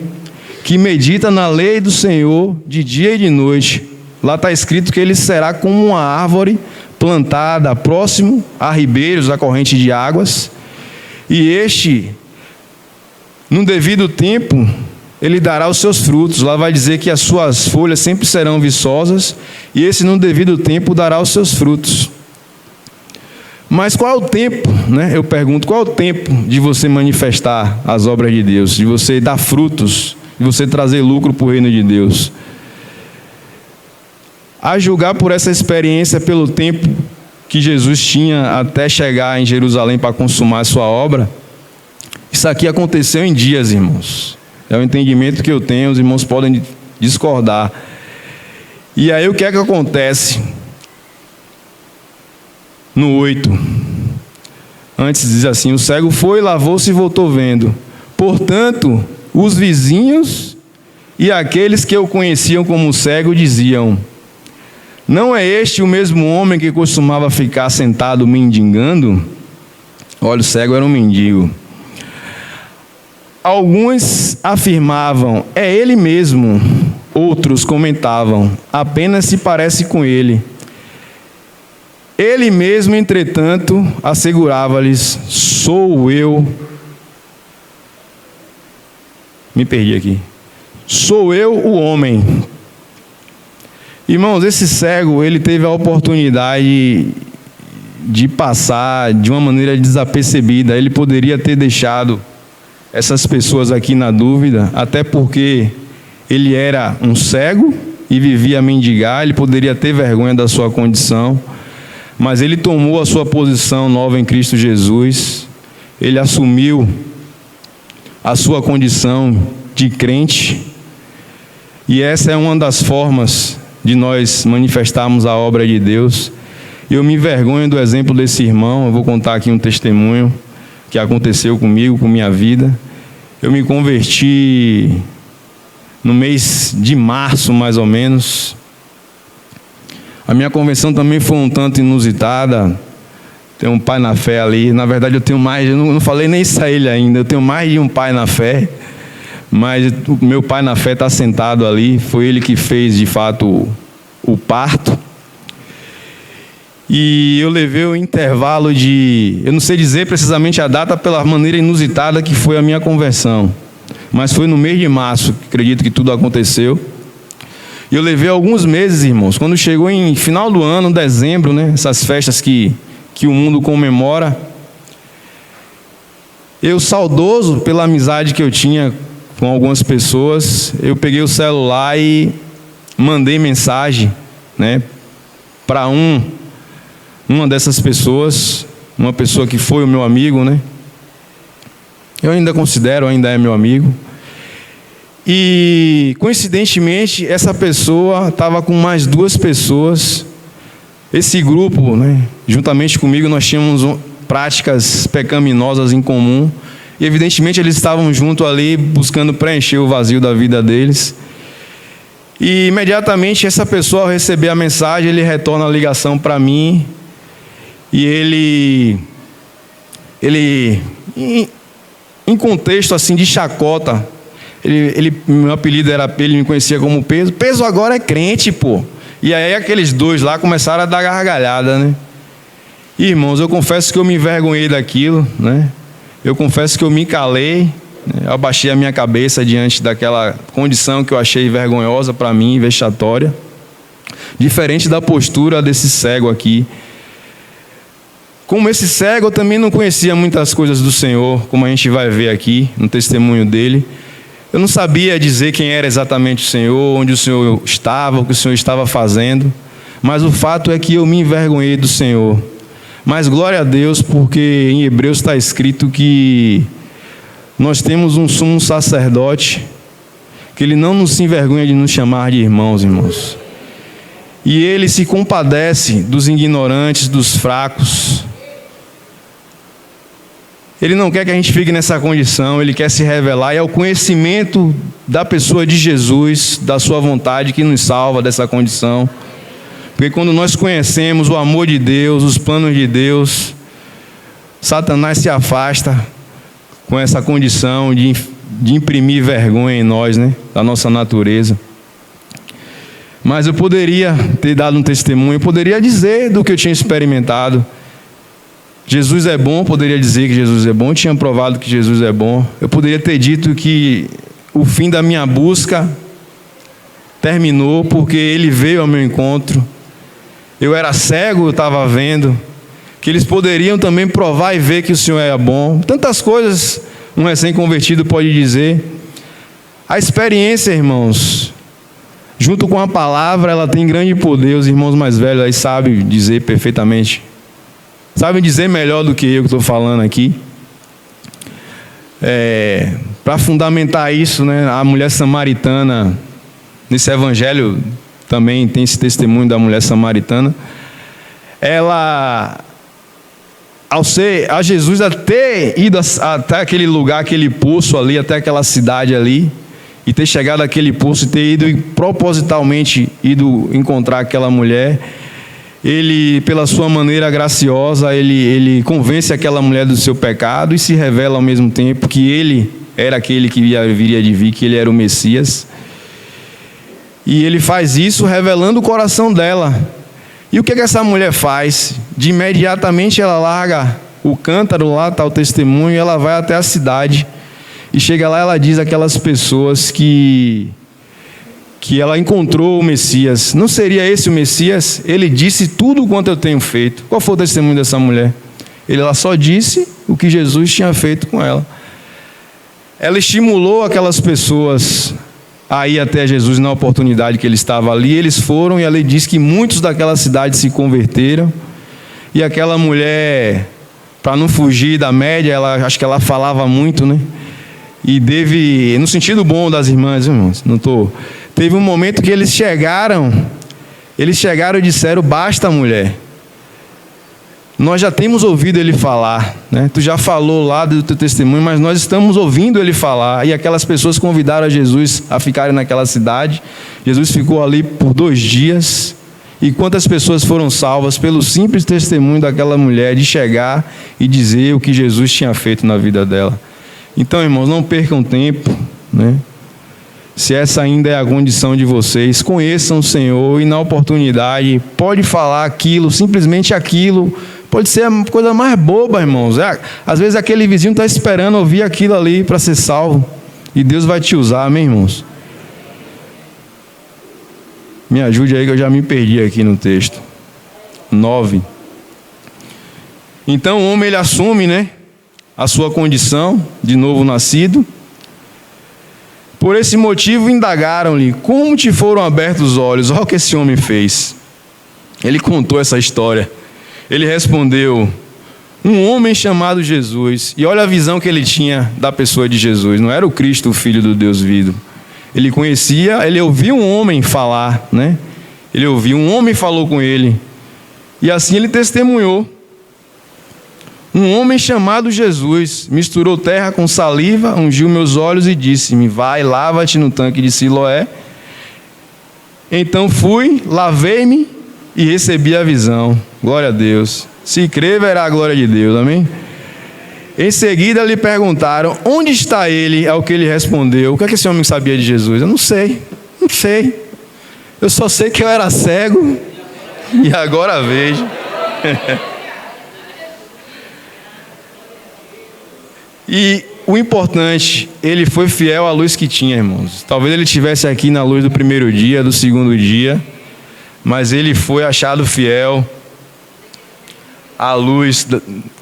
que medita na lei do Senhor de dia e de noite. Lá está escrito que ele será como uma árvore plantada próximo a ribeiros, a corrente de águas, e este, no devido tempo, ele dará os seus frutos. Lá vai dizer que as suas folhas sempre serão viçosas, e esse, no devido tempo, dará os seus frutos. Mas qual é o tempo, né? Eu pergunto, qual é o tempo de você manifestar as obras de Deus, de você dar frutos, de você trazer lucro para o reino de Deus? A julgar por essa experiência, pelo tempo que Jesus tinha até chegar em Jerusalém para consumar a sua obra, isso aqui aconteceu em dias, irmãos. É o entendimento que eu tenho, os irmãos podem discordar. E aí o que é que acontece? No 8, antes diz assim: o cego foi, lavou-se e voltou vendo. Portanto, os vizinhos e aqueles que o conheciam como cego diziam: não é este o mesmo homem que costumava ficar sentado mendigando? Olha, o cego era um mendigo. Alguns afirmavam: é ele mesmo. Outros comentavam: apenas se parece com ele. Ele mesmo, entretanto, assegurava-lhes: sou eu. Me perdi aqui. Sou eu o homem. Irmãos, esse cego, ele teve a oportunidade de passar de uma maneira desapercebida. Ele poderia ter deixado essas pessoas aqui na dúvida, até porque ele era um cego e vivia a mendigar. Ele poderia ter vergonha da sua condição, mas ele tomou a sua posição nova em Cristo Jesus. Ele assumiu a sua condição de crente, e essa é uma das formas de nós manifestarmos a obra de Deus. Eu me envergonho do exemplo desse irmão. Eu vou contar aqui um testemunho que aconteceu comigo, com minha vida. Eu me converti no mês de março, mais ou menos. A minha conversão também foi um tanto inusitada. Tenho um pai na fé ali. Na verdade, eu tenho mais, eu não falei nem isso a ele ainda. Eu tenho mais de um pai na fé. Mas o meu pai na fé está sentado ali. Foi ele que fez, de fato, o parto. E eu levei o intervalo de... Eu não sei dizer precisamente a data pela maneira inusitada que foi a minha conversão. Mas foi no mês de março, acredito que tudo aconteceu. E eu levei alguns meses, irmãos. Quando chegou em final do ano, dezembro, né? Essas festas que o mundo comemora. Eu, saudoso pela amizade que eu tinha com algumas pessoas, eu peguei o celular e mandei mensagem, né, para uma dessas pessoas, uma pessoa que foi o meu amigo, né? Eu ainda considero, ainda é meu amigo. E, coincidentemente, essa pessoa estava com mais duas pessoas. Esse grupo, né, juntamente comigo, nós tínhamos práticas pecaminosas em comum. E, evidentemente, eles estavam junto ali, buscando preencher o vazio da vida deles. E, imediatamente, essa pessoa, ao receber a mensagem, ele retorna a ligação para mim. E ele em contexto assim de chacota, meu apelido era, ele me conhecia como Peso. Peso agora é crente, pô. E aí aqueles dois lá começaram a dar gargalhada, né? Irmãos, eu confesso que eu me envergonhei daquilo, né? Eu confesso que eu me calei, né? Eu abaixei a minha cabeça diante daquela condição que eu achei vergonhosa para mim, vexatória. Diferente da postura desse cego aqui. Como esse cego, eu também não conhecia muitas coisas do Senhor, como a gente vai ver aqui no testemunho dele. Eu não sabia dizer quem era exatamente o Senhor, onde o Senhor estava, o que o Senhor estava fazendo. Mas o fato é que eu me envergonhei do Senhor. Mas glória a Deus, porque em Hebreus está escrito que nós temos um sumo sacerdote, que ele não nos envergonha de nos chamar de irmãos. E Ele se compadece dos ignorantes, dos fracos. Ele não quer que a gente fique nessa condição, Ele quer se revelar. E é o conhecimento da pessoa de Jesus, da sua vontade, que nos salva dessa condição. Porque quando nós conhecemos o amor de Deus, os planos de Deus, Satanás se afasta com essa condição de imprimir vergonha em nós, né? Da nossa natureza. Mas eu poderia ter dado um testemunho, eu poderia dizer do que eu tinha experimentado. Jesus é bom, poderia dizer que Jesus é bom, eu tinha provado que Jesus é bom. Eu poderia ter dito que o fim da minha busca terminou porque Ele veio ao meu encontro. Eu era cego, eu estava vendo. Que eles poderiam também provar e ver que o Senhor é bom. Tantas coisas um recém-convertido pode dizer. A experiência, irmãos, junto com a palavra, ela tem grande poder. Os irmãos mais velhos aí sabem dizer perfeitamente. Sabem dizer melhor do que eu que estou falando aqui. Para fundamentar isso, né, a mulher samaritana, nesse evangelho também tem esse testemunho da mulher samaritana. Ela, ao ser a Jesus ter ido até aquele lugar, aquele poço ali, até aquela cidade ali, e ter chegado àquele poço e ter ido propositalmente ido encontrar aquela mulher, Ele, pela sua maneira graciosa, ele convence aquela mulher do seu pecado e se revela ao mesmo tempo que Ele era aquele que viria de vir, que Ele era o Messias. E Ele faz isso revelando o coração dela. E o que essa mulher faz? De imediatamente ela larga o cântaro, lá está o testemunho, e ela vai até a cidade. E chega lá, ela diz àquelas pessoas que ela encontrou o Messias. Não seria esse o Messias? Ele disse tudo quanto eu tenho feito. Qual foi o testemunho dessa mulher? Ela só disse o que Jesus tinha feito com ela. Ela estimulou aquelas pessoas a ir até Jesus na oportunidade que ele estava ali. Eles foram e ela disse que muitos daquela cidade se converteram. E aquela mulher, para não fugir da média, acho que ela falava muito, né? E no sentido bom das irmãs, irmãos, não estou... Teve um momento que eles chegaram e disseram: basta, mulher, nós já temos ouvido ele falar, né? Tu já falou lá do teu testemunho, mas nós estamos ouvindo ele falar. E aquelas pessoas convidaram a Jesus a ficarem naquela cidade. Jesus ficou ali por 2 dias. E quantas pessoas foram salvas pelo simples testemunho daquela mulher de chegar e dizer o que Jesus tinha feito na vida dela. Então, irmãos, não percam tempo, né? Se essa ainda é a condição de vocês, conheçam o Senhor e na oportunidade pode falar aquilo, simplesmente aquilo. Pode ser a coisa mais boba, irmãos. Às vezes aquele vizinho está esperando ouvir aquilo ali para ser salvo. E Deus vai te usar, amém, irmãos? Me ajude aí que eu já me perdi aqui no texto. 9. Então o homem, ele assume, né, a sua condição de novo nascido. Por esse motivo indagaram-lhe: como te foram abertos os olhos? Olha o que esse homem fez. Ele contou essa história. Ele respondeu: um homem chamado Jesus. E olha a visão que ele tinha da pessoa de Jesus. Não era o Cristo, o Filho do Deus vivo. Ele conhecia, ele ouviu um homem falar, né? Ele ouviu, um homem falou com ele. E assim ele testemunhou. Um homem chamado Jesus misturou terra com saliva, ungiu meus olhos e disse-me: vai, lava-te no tanque de Siloé. Então fui, lavei-me e recebi a visão. Glória a Deus. Se crer, verá a glória de Deus. Amém? Em seguida lhe perguntaram: onde está ele? Ao que ele respondeu: o que é que esse homem sabia de Jesus? Eu não sei. Eu só sei que eu era cego e agora vejo. E o importante, ele foi fiel à luz que tinha, irmãos. Talvez ele estivesse aqui na luz do primeiro dia, do segundo dia, mas ele foi achado fiel à luz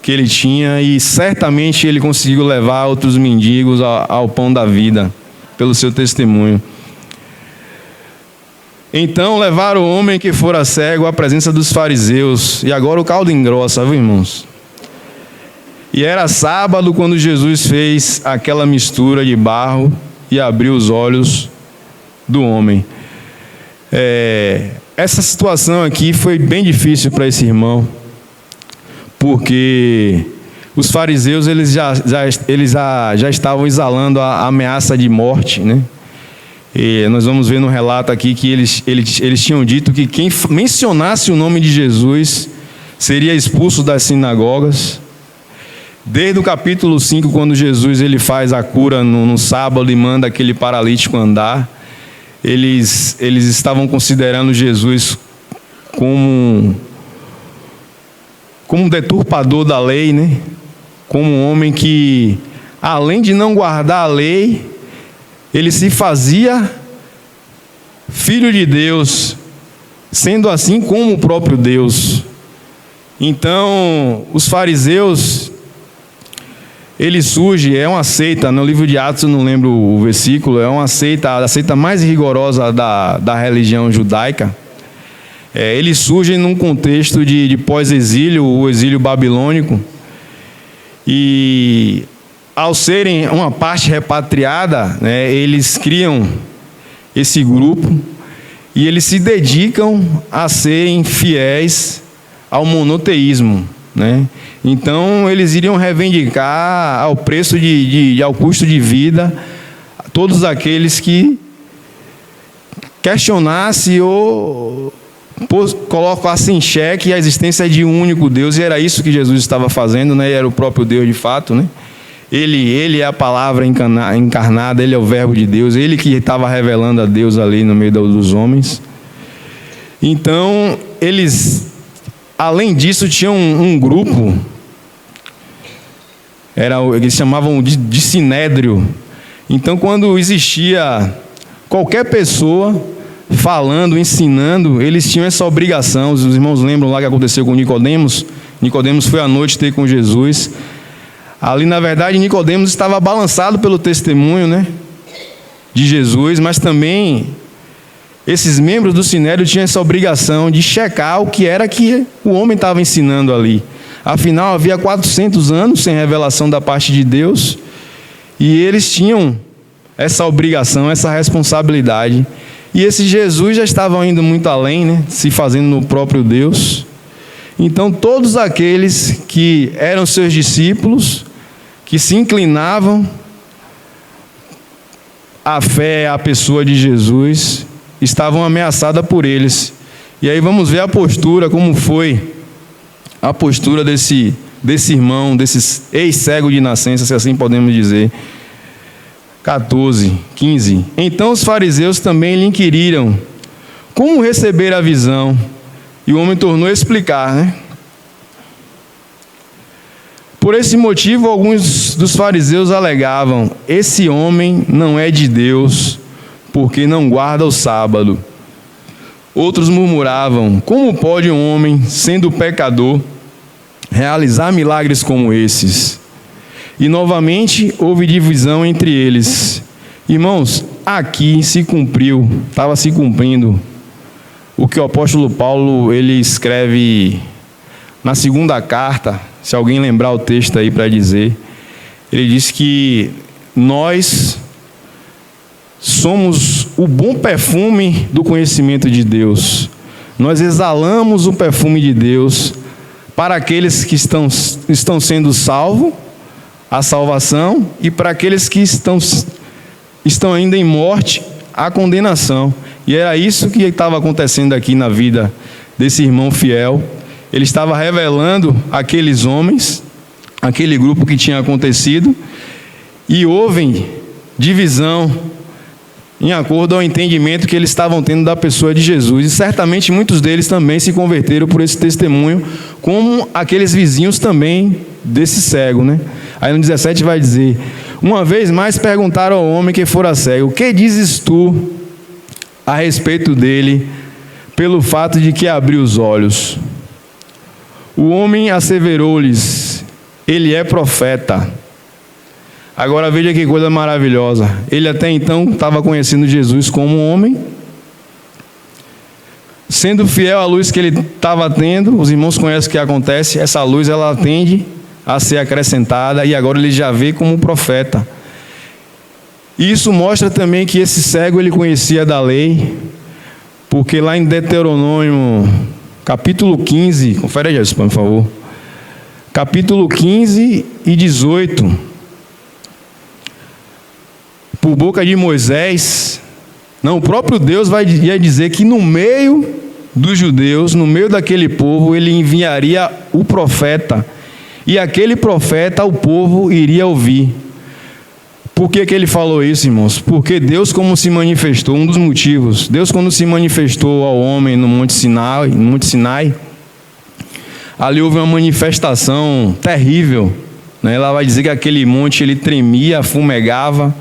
que ele tinha, e certamente ele conseguiu levar outros mendigos ao pão da vida, pelo seu testemunho. Então levaram o homem que fora cego à presença dos fariseus, e agora o caldo engrossa, viu, irmãos? E era sábado quando Jesus fez aquela mistura de barro e abriu os olhos do homem. essa situação aqui foi bem difícil para esse irmão, porque os fariseus eles já estavam exalando a ameaça de morte, né? E nós vamos ver no relato aqui que eles tinham dito que quem mencionasse o nome de Jesus seria expulso das sinagogas. Desde o capítulo 5, quando Jesus ele faz a cura no sábado e manda aquele paralítico andar, eles estavam considerando Jesus como um deturpador da lei, né? Como um homem que, além de não guardar a lei, ele se fazia filho de Deus, sendo assim como o próprio Deus. Então, os fariseus, ele surge, é uma seita, no livro de Atos eu não lembro o versículo, é uma seita, a seita mais rigorosa da religião judaica. Eles surgem num contexto de pós-exílio, o exílio babilônico, e ao serem uma parte repatriada, né, eles criam esse grupo e eles se dedicam a serem fiéis ao monoteísmo, né? Então eles iriam reivindicar ao preço ao custo de vida todos aqueles que questionassem ou colocassem em xeque a existência de um único Deus, e era isso que Jesus estava fazendo, né? Era o próprio Deus de fato, né? Ele é a palavra encarnada, ele é o verbo de Deus, ele que estava revelando a Deus ali no meio dos homens. Então eles, além disso, tinham um grupo, eles chamavam de sinédrio. Então, quando existia qualquer pessoa falando, ensinando, eles tinham essa obrigação. Os irmãos lembram lá que aconteceu com Nicodemos? Nicodemos foi à noite ter com Jesus. Ali, na verdade, Nicodemos estava balançado pelo testemunho, né, de Jesus, mas também esses membros do sinédrio tinham essa obrigação de checar o que era que o homem estava ensinando ali. Afinal, havia 400 anos sem revelação da parte de Deus, e eles tinham essa obrigação, essa responsabilidade. E esse Jesus já estava indo muito além, né, se fazendo no próprio Deus. Então, todos aqueles que eram seus discípulos, que se inclinavam à fé, à pessoa de Jesus, estavam ameaçadas por eles. E aí vamos ver a postura, como foi a postura desse irmão, desse ex-cego de nascença, se assim podemos dizer. 14, 15. Então os fariseus também lhe inquiriram como receber a visão, e o homem tornou a explicar, né? Por esse motivo, alguns dos fariseus alegavam: esse homem não é de Deus, porque não guarda o sábado. Outros murmuravam: como pode um homem, sendo pecador, realizar milagres como esses? E novamente houve divisão entre eles. Irmãos, aqui estava se cumprindo o que o apóstolo Paulo ele escreve na segunda carta. Se alguém lembrar o texto aí para dizer, ele diz que nós somos o bom perfume do conhecimento de Deus. Nós exalamos o perfume de Deus para aqueles que estão sendo salvos, a salvação, e para aqueles que estão ainda em morte, a condenação. E era isso que estava acontecendo aqui na vida desse irmão fiel. Ele estava revelando aqueles homens, aquele grupo que tinha acontecido, e houve divisão em acordo ao entendimento que eles estavam tendo da pessoa de Jesus. E certamente muitos deles também se converteram por esse testemunho, como aqueles vizinhos também desse cego, né? Aí no 17 vai dizer: uma vez mais perguntaram ao homem que fora cego: que dizes tu a respeito dele, pelo fato de que abriu os olhos? O homem asseverou-lhes: ele é profeta. Agora veja que coisa maravilhosa. Ele até então estava conhecendo Jesus como um homem, sendo fiel à luz que ele estava tendo. Os irmãos conhecem o que acontece. Essa luz ela tende a ser acrescentada, e agora ele já vê como profeta. E isso mostra também que esse cego ele conhecia da lei, Porque lá em Deuteronômio, capítulo 15, confere aí, Jesus, por favor. Capítulo 15 e 18. Por boca de Moisés, o próprio Deus ia dizer que no meio dos judeus, no meio daquele povo, ele enviaria o profeta. E aquele profeta o povo iria ouvir. Por que ele falou isso, irmãos? Porque Deus, como se manifestou, um dos motivos, Deus, quando se manifestou ao homem no Monte Sinai, ali houve uma manifestação terrível, né? Ela vai dizer que aquele monte ele tremia, fumegava,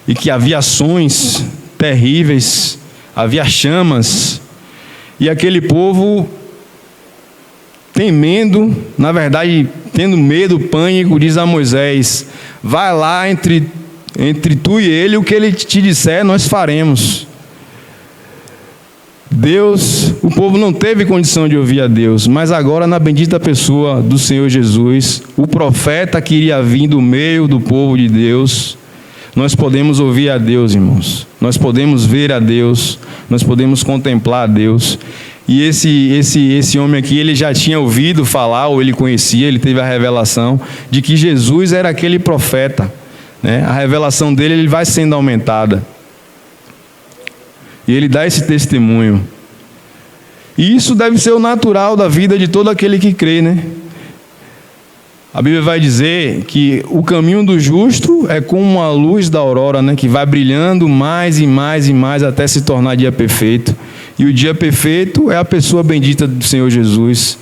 e que havia sons terríveis, havia chamas, e aquele povo, temendo, na verdade, tendo medo, pânico, diz a Moisés: vai lá entre tu e ele, o que ele te disser, nós faremos. Deus, o povo não teve condição de ouvir a Deus, mas agora, na bendita pessoa do Senhor Jesus, o profeta que iria vir do meio do povo de Deus, nós podemos ouvir a Deus, irmãos. Nós podemos ver a Deus, nós podemos contemplar a Deus. E esse homem aqui, ele já tinha ouvido falar, ou ele conhecia, ele teve a revelação de que Jesus era aquele profeta, né? A revelação dele ele vai sendo aumentada. E ele dá esse testemunho. E isso deve ser o natural da vida de todo aquele que crê, né? A Bíblia vai dizer que o caminho do justo é como a luz da aurora, né? Que vai brilhando mais e mais e mais até se tornar dia perfeito. E o dia perfeito é a pessoa bendita do Senhor Jesus.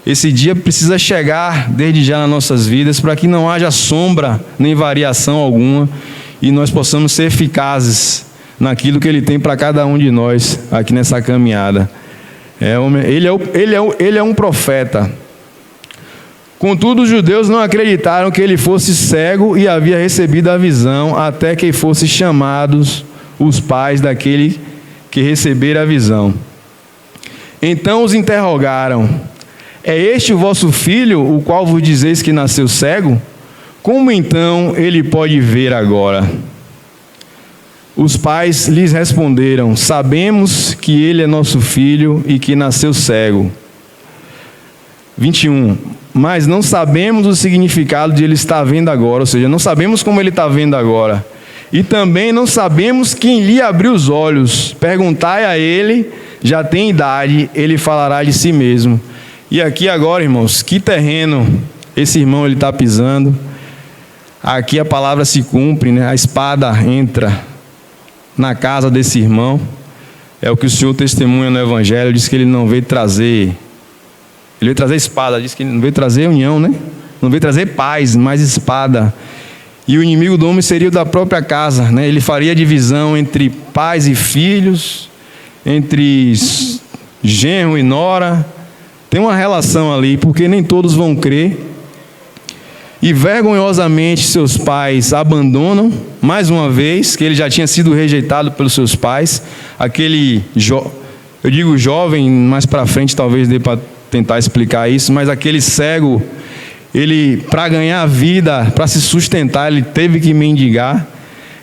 Esse dia precisa chegar desde já nas nossas vidas, para que não haja sombra nem variação alguma, e nós possamos ser eficazes naquilo que Ele tem para cada um de nós aqui nessa caminhada. Ele é um profeta. Contudo, os judeus não acreditaram que ele fosse cego e havia recebido a visão, até que fossem chamados os pais daquele que recebera a visão. Então os interrogaram: é este o vosso filho, o qual vos dizeis que nasceu cego? Como então ele pode ver agora? Os pais lhes responderam: sabemos que ele é nosso filho e que nasceu cego. 21. Mas não sabemos o significado de ele estar vendo agora, ou seja, não sabemos como ele está vendo agora. E também não sabemos quem lhe abriu os olhos. Perguntai a ele, já tem idade, ele falará de si mesmo. E aqui agora, irmãos, que terreno esse irmão está pisando. Aqui a palavra se cumpre, né? A espada entra na casa desse irmão. É o que o Senhor testemunha no Evangelho, diz que ele não veio trazer... Ele veio trazer espada, diz que ele não veio trazer união, né? Não veio trazer paz, mas espada. E o inimigo do homem seria o da própria casa, né? Ele faria divisão entre pais e filhos, entre genro e nora. Tem uma relação ali, porque nem todos vão crer. E vergonhosamente seus pais abandonam, mais uma vez, que ele já tinha sido rejeitado pelos seus pais. Aquele, eu digo jovem, mais para frente talvez dê para tentar explicar isso, mas aquele cego, ele, para ganhar vida, para se sustentar, ele teve que mendigar.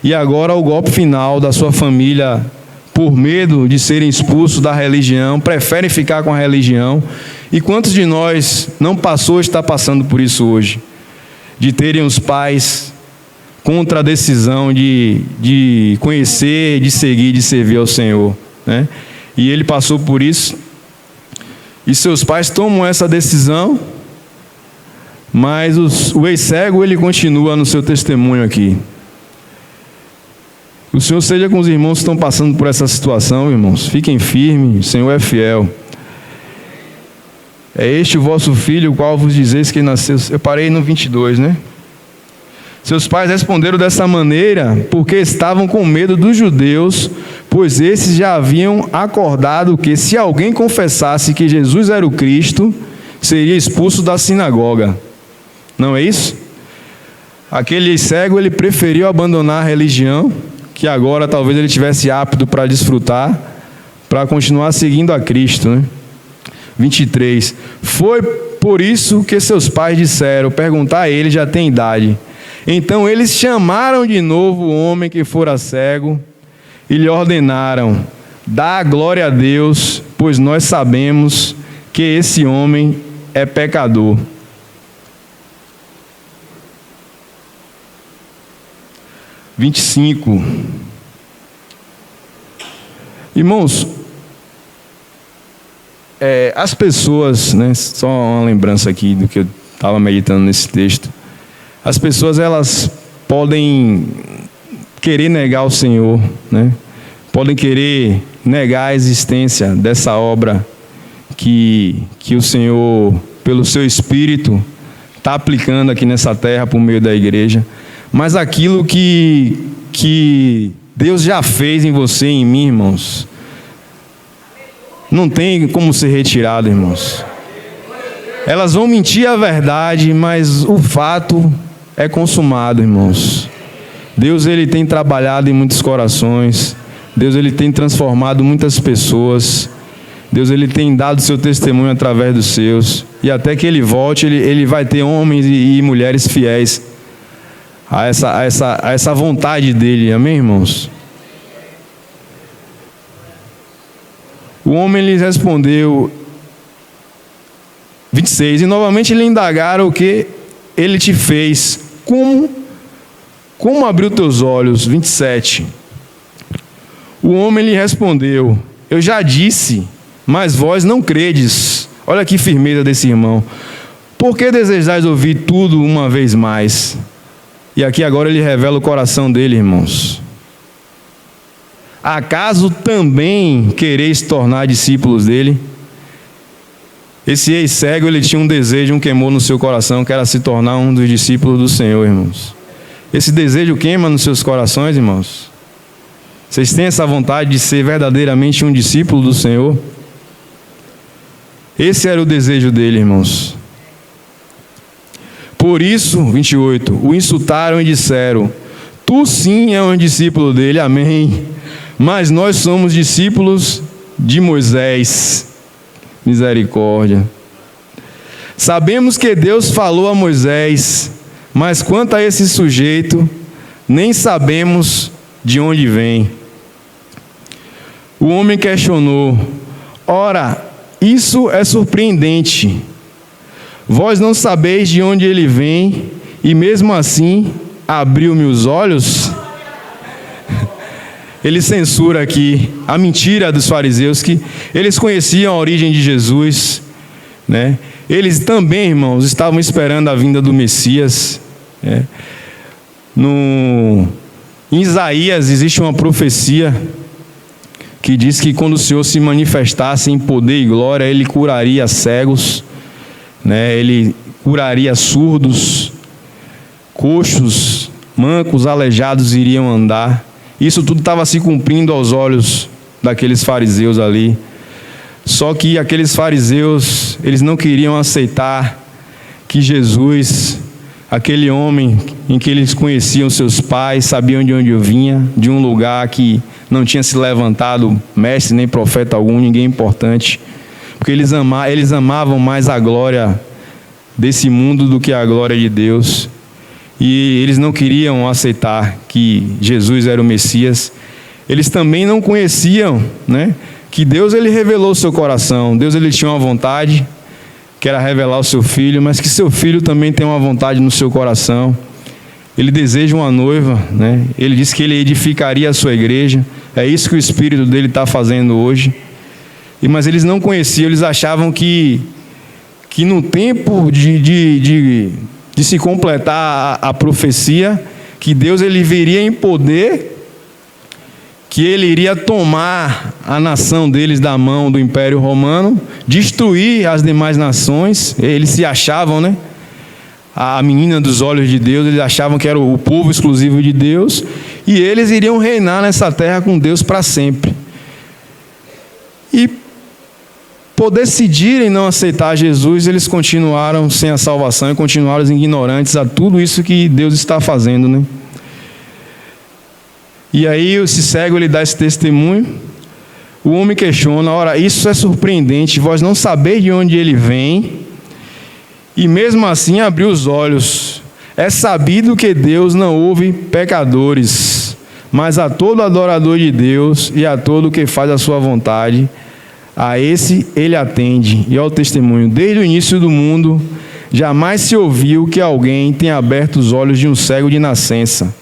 E agora o golpe final da sua família, por medo de serem expulsos da religião, preferem ficar com a religião. E quantos de nós não passou ou está passando por isso hoje? De terem os pais contra a decisão de conhecer, de seguir, de servir ao Senhor, né? E ele passou por isso. E seus pais tomam essa decisão, mas o ex-cego, ele continua no seu testemunho aqui. O Senhor seja com os irmãos que estão passando por essa situação, irmãos. Fiquem firmes, o Senhor é fiel. É este o vosso filho, o qual vos dizeis que nasceu... Eu parei no 22, né? Seus pais responderam dessa maneira porque estavam com medo dos judeus, pois esses já haviam acordado que se alguém confessasse que Jesus era o Cristo, seria expulso da sinagoga. Não é isso? Aquele cego, ele preferiu abandonar a religião, que agora talvez ele tivesse apto para desfrutar, para continuar seguindo a Cristo, né? 23. Foi por isso que seus pais disseram: perguntar a ele, já tem idade. Então eles chamaram de novo o homem que fora cego e lhe ordenaram: dá glória a Deus, pois nós sabemos que esse homem é pecador. (25) Irmãos, as pessoas, né, só uma lembrança aqui do que eu estava meditando nesse texto. As pessoas, elas podem querer negar o Senhor, né? Podem querer negar a existência dessa obra que o Senhor, pelo seu Espírito, está aplicando aqui nessa terra por meio da igreja. Mas aquilo que Deus já fez em você e em mim, irmãos, não tem como ser retirado, irmãos. Elas vão mentir a verdade, mas o fato é consumado, irmãos. Deus, ele tem trabalhado em muitos corações. Deus, ele tem transformado muitas pessoas. Deus, ele tem dado seu testemunho através dos seus. E até que ele volte, ele vai ter homens e mulheres fiéis a essa vontade dele. Amém, irmãos? O homem lhes respondeu, 26, e novamente lhe indagaram o que ele te fez. Como abriu teus olhos? 27. O homem lhe respondeu, eu já disse, mas vós não credes. Olha que firmeza desse irmão. Por que desejais ouvir tudo uma vez mais? E aqui agora ele revela o coração dele, irmãos. Acaso também quereis tornar discípulos dele? Esse ex-cego, ele tinha um desejo, um queimou no seu coração, que era se tornar um dos discípulos do Senhor, irmãos. Esse desejo queima nos seus corações, irmãos? Vocês têm essa vontade de ser verdadeiramente um discípulo do Senhor? Esse era o desejo dele, irmãos. Por isso, 28, o insultaram e disseram, tu sim é um discípulo dele, amém. Mas nós somos discípulos de Moisés. Misericórdia. Sabemos que Deus falou a Moisés, mas quanto a esse sujeito, nem sabemos de onde vem. O homem questionou, ora, isso é surpreendente. Vós não sabeis de onde ele vem, e mesmo assim abriu-me os olhos? Ele censura aqui a mentira dos fariseus, que eles conheciam a origem de Jesus, né? Eles também, irmãos, estavam esperando a vinda do Messias, né? Em Isaías existe uma profecia que diz que quando o Senhor se manifestasse em poder e glória, ele curaria cegos, né? Ele curaria surdos, coxos, mancos, aleijados iriam andar. Isso tudo estava se cumprindo aos olhos daqueles fariseus ali. Só que aqueles fariseus, eles não queriam aceitar que Jesus, aquele homem em que eles conheciam seus pais, sabiam de onde eu vinha, de um lugar que não tinha se levantado mestre nem profeta algum, ninguém importante, porque eles amavam mais a glória desse mundo do que a glória de Deus. E eles não queriam aceitar que Jesus era o Messias. Eles também não conheciam, né, que Deus, ele revelou o seu coração. Deus, ele tinha uma vontade, que era revelar o seu filho, mas que seu filho também tem uma vontade no seu coração. Ele deseja uma noiva, né? Ele disse que ele edificaria a sua igreja. É isso que o Espírito dele está fazendo hoje. Mas eles não conheciam, eles achavam que no tempo de se completar a profecia, que Deus, ele viria em poder, que ele iria tomar a nação deles da mão do Império Romano, destruir as demais nações. Eles se achavam, né, a menina dos olhos de Deus, eles achavam que era o povo exclusivo de Deus, e eles iriam reinar nessa terra com Deus para sempre. E por decidirem não aceitar Jesus, eles continuaram sem a salvação e continuaram ignorantes a tudo isso que Deus está fazendo, né? E aí esse cego, ele dá esse testemunho. O homem questiona, ora, isso é surpreendente, vós não sabeis de onde ele vem, e mesmo assim abriu os olhos. É sabido que Deus não ouve pecadores, Mas a todo adorador de Deus e a todo que faz a sua vontade, a esse ele atende. E ao testemunho, desde o início do mundo, jamais se ouviu que alguém tenha aberto os olhos de um cego de nascença.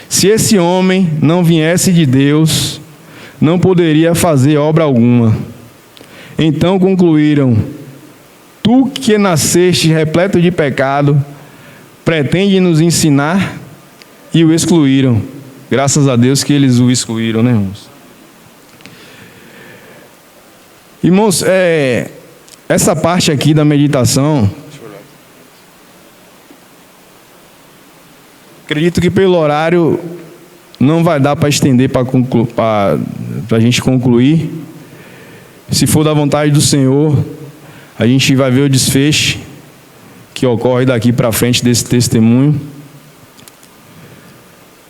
Se esse homem não viesse de Deus, não poderia fazer obra alguma. Então concluíram: tu que nasceste repleto de pecado, pretende nos ensinar? E o excluíram. Graças a Deus que eles o excluíram, né, irmãos? Irmãos, essa parte aqui da meditação, acredito que pelo horário não vai dar para estender para a gente concluir. Se for da vontade do Senhor, a gente vai ver o desfecho que ocorre daqui para frente desse testemunho.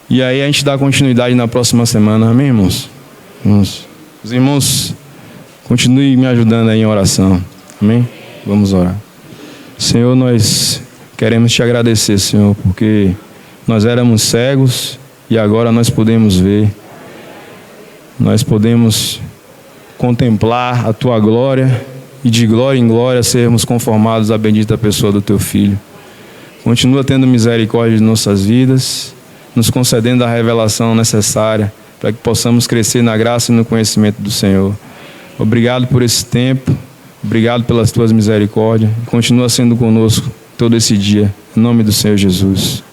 E aí a gente dá continuidade na próxima semana, amém, irmãos? Os irmãos, continuem me ajudando aí em oração, amém? Vamos orar. Senhor, nós queremos te agradecer, Senhor, porque nós éramos cegos e agora nós podemos ver. Nós podemos contemplar a tua glória e de glória em glória sermos conformados à bendita pessoa do teu Filho. Continua tendo misericórdia de nossas vidas, nos concedendo a revelação necessária para que possamos crescer na graça e no conhecimento do Senhor. Obrigado por esse tempo, obrigado pelas tuas misericórdias. Continua sendo conosco todo esse dia, em nome do Senhor Jesus.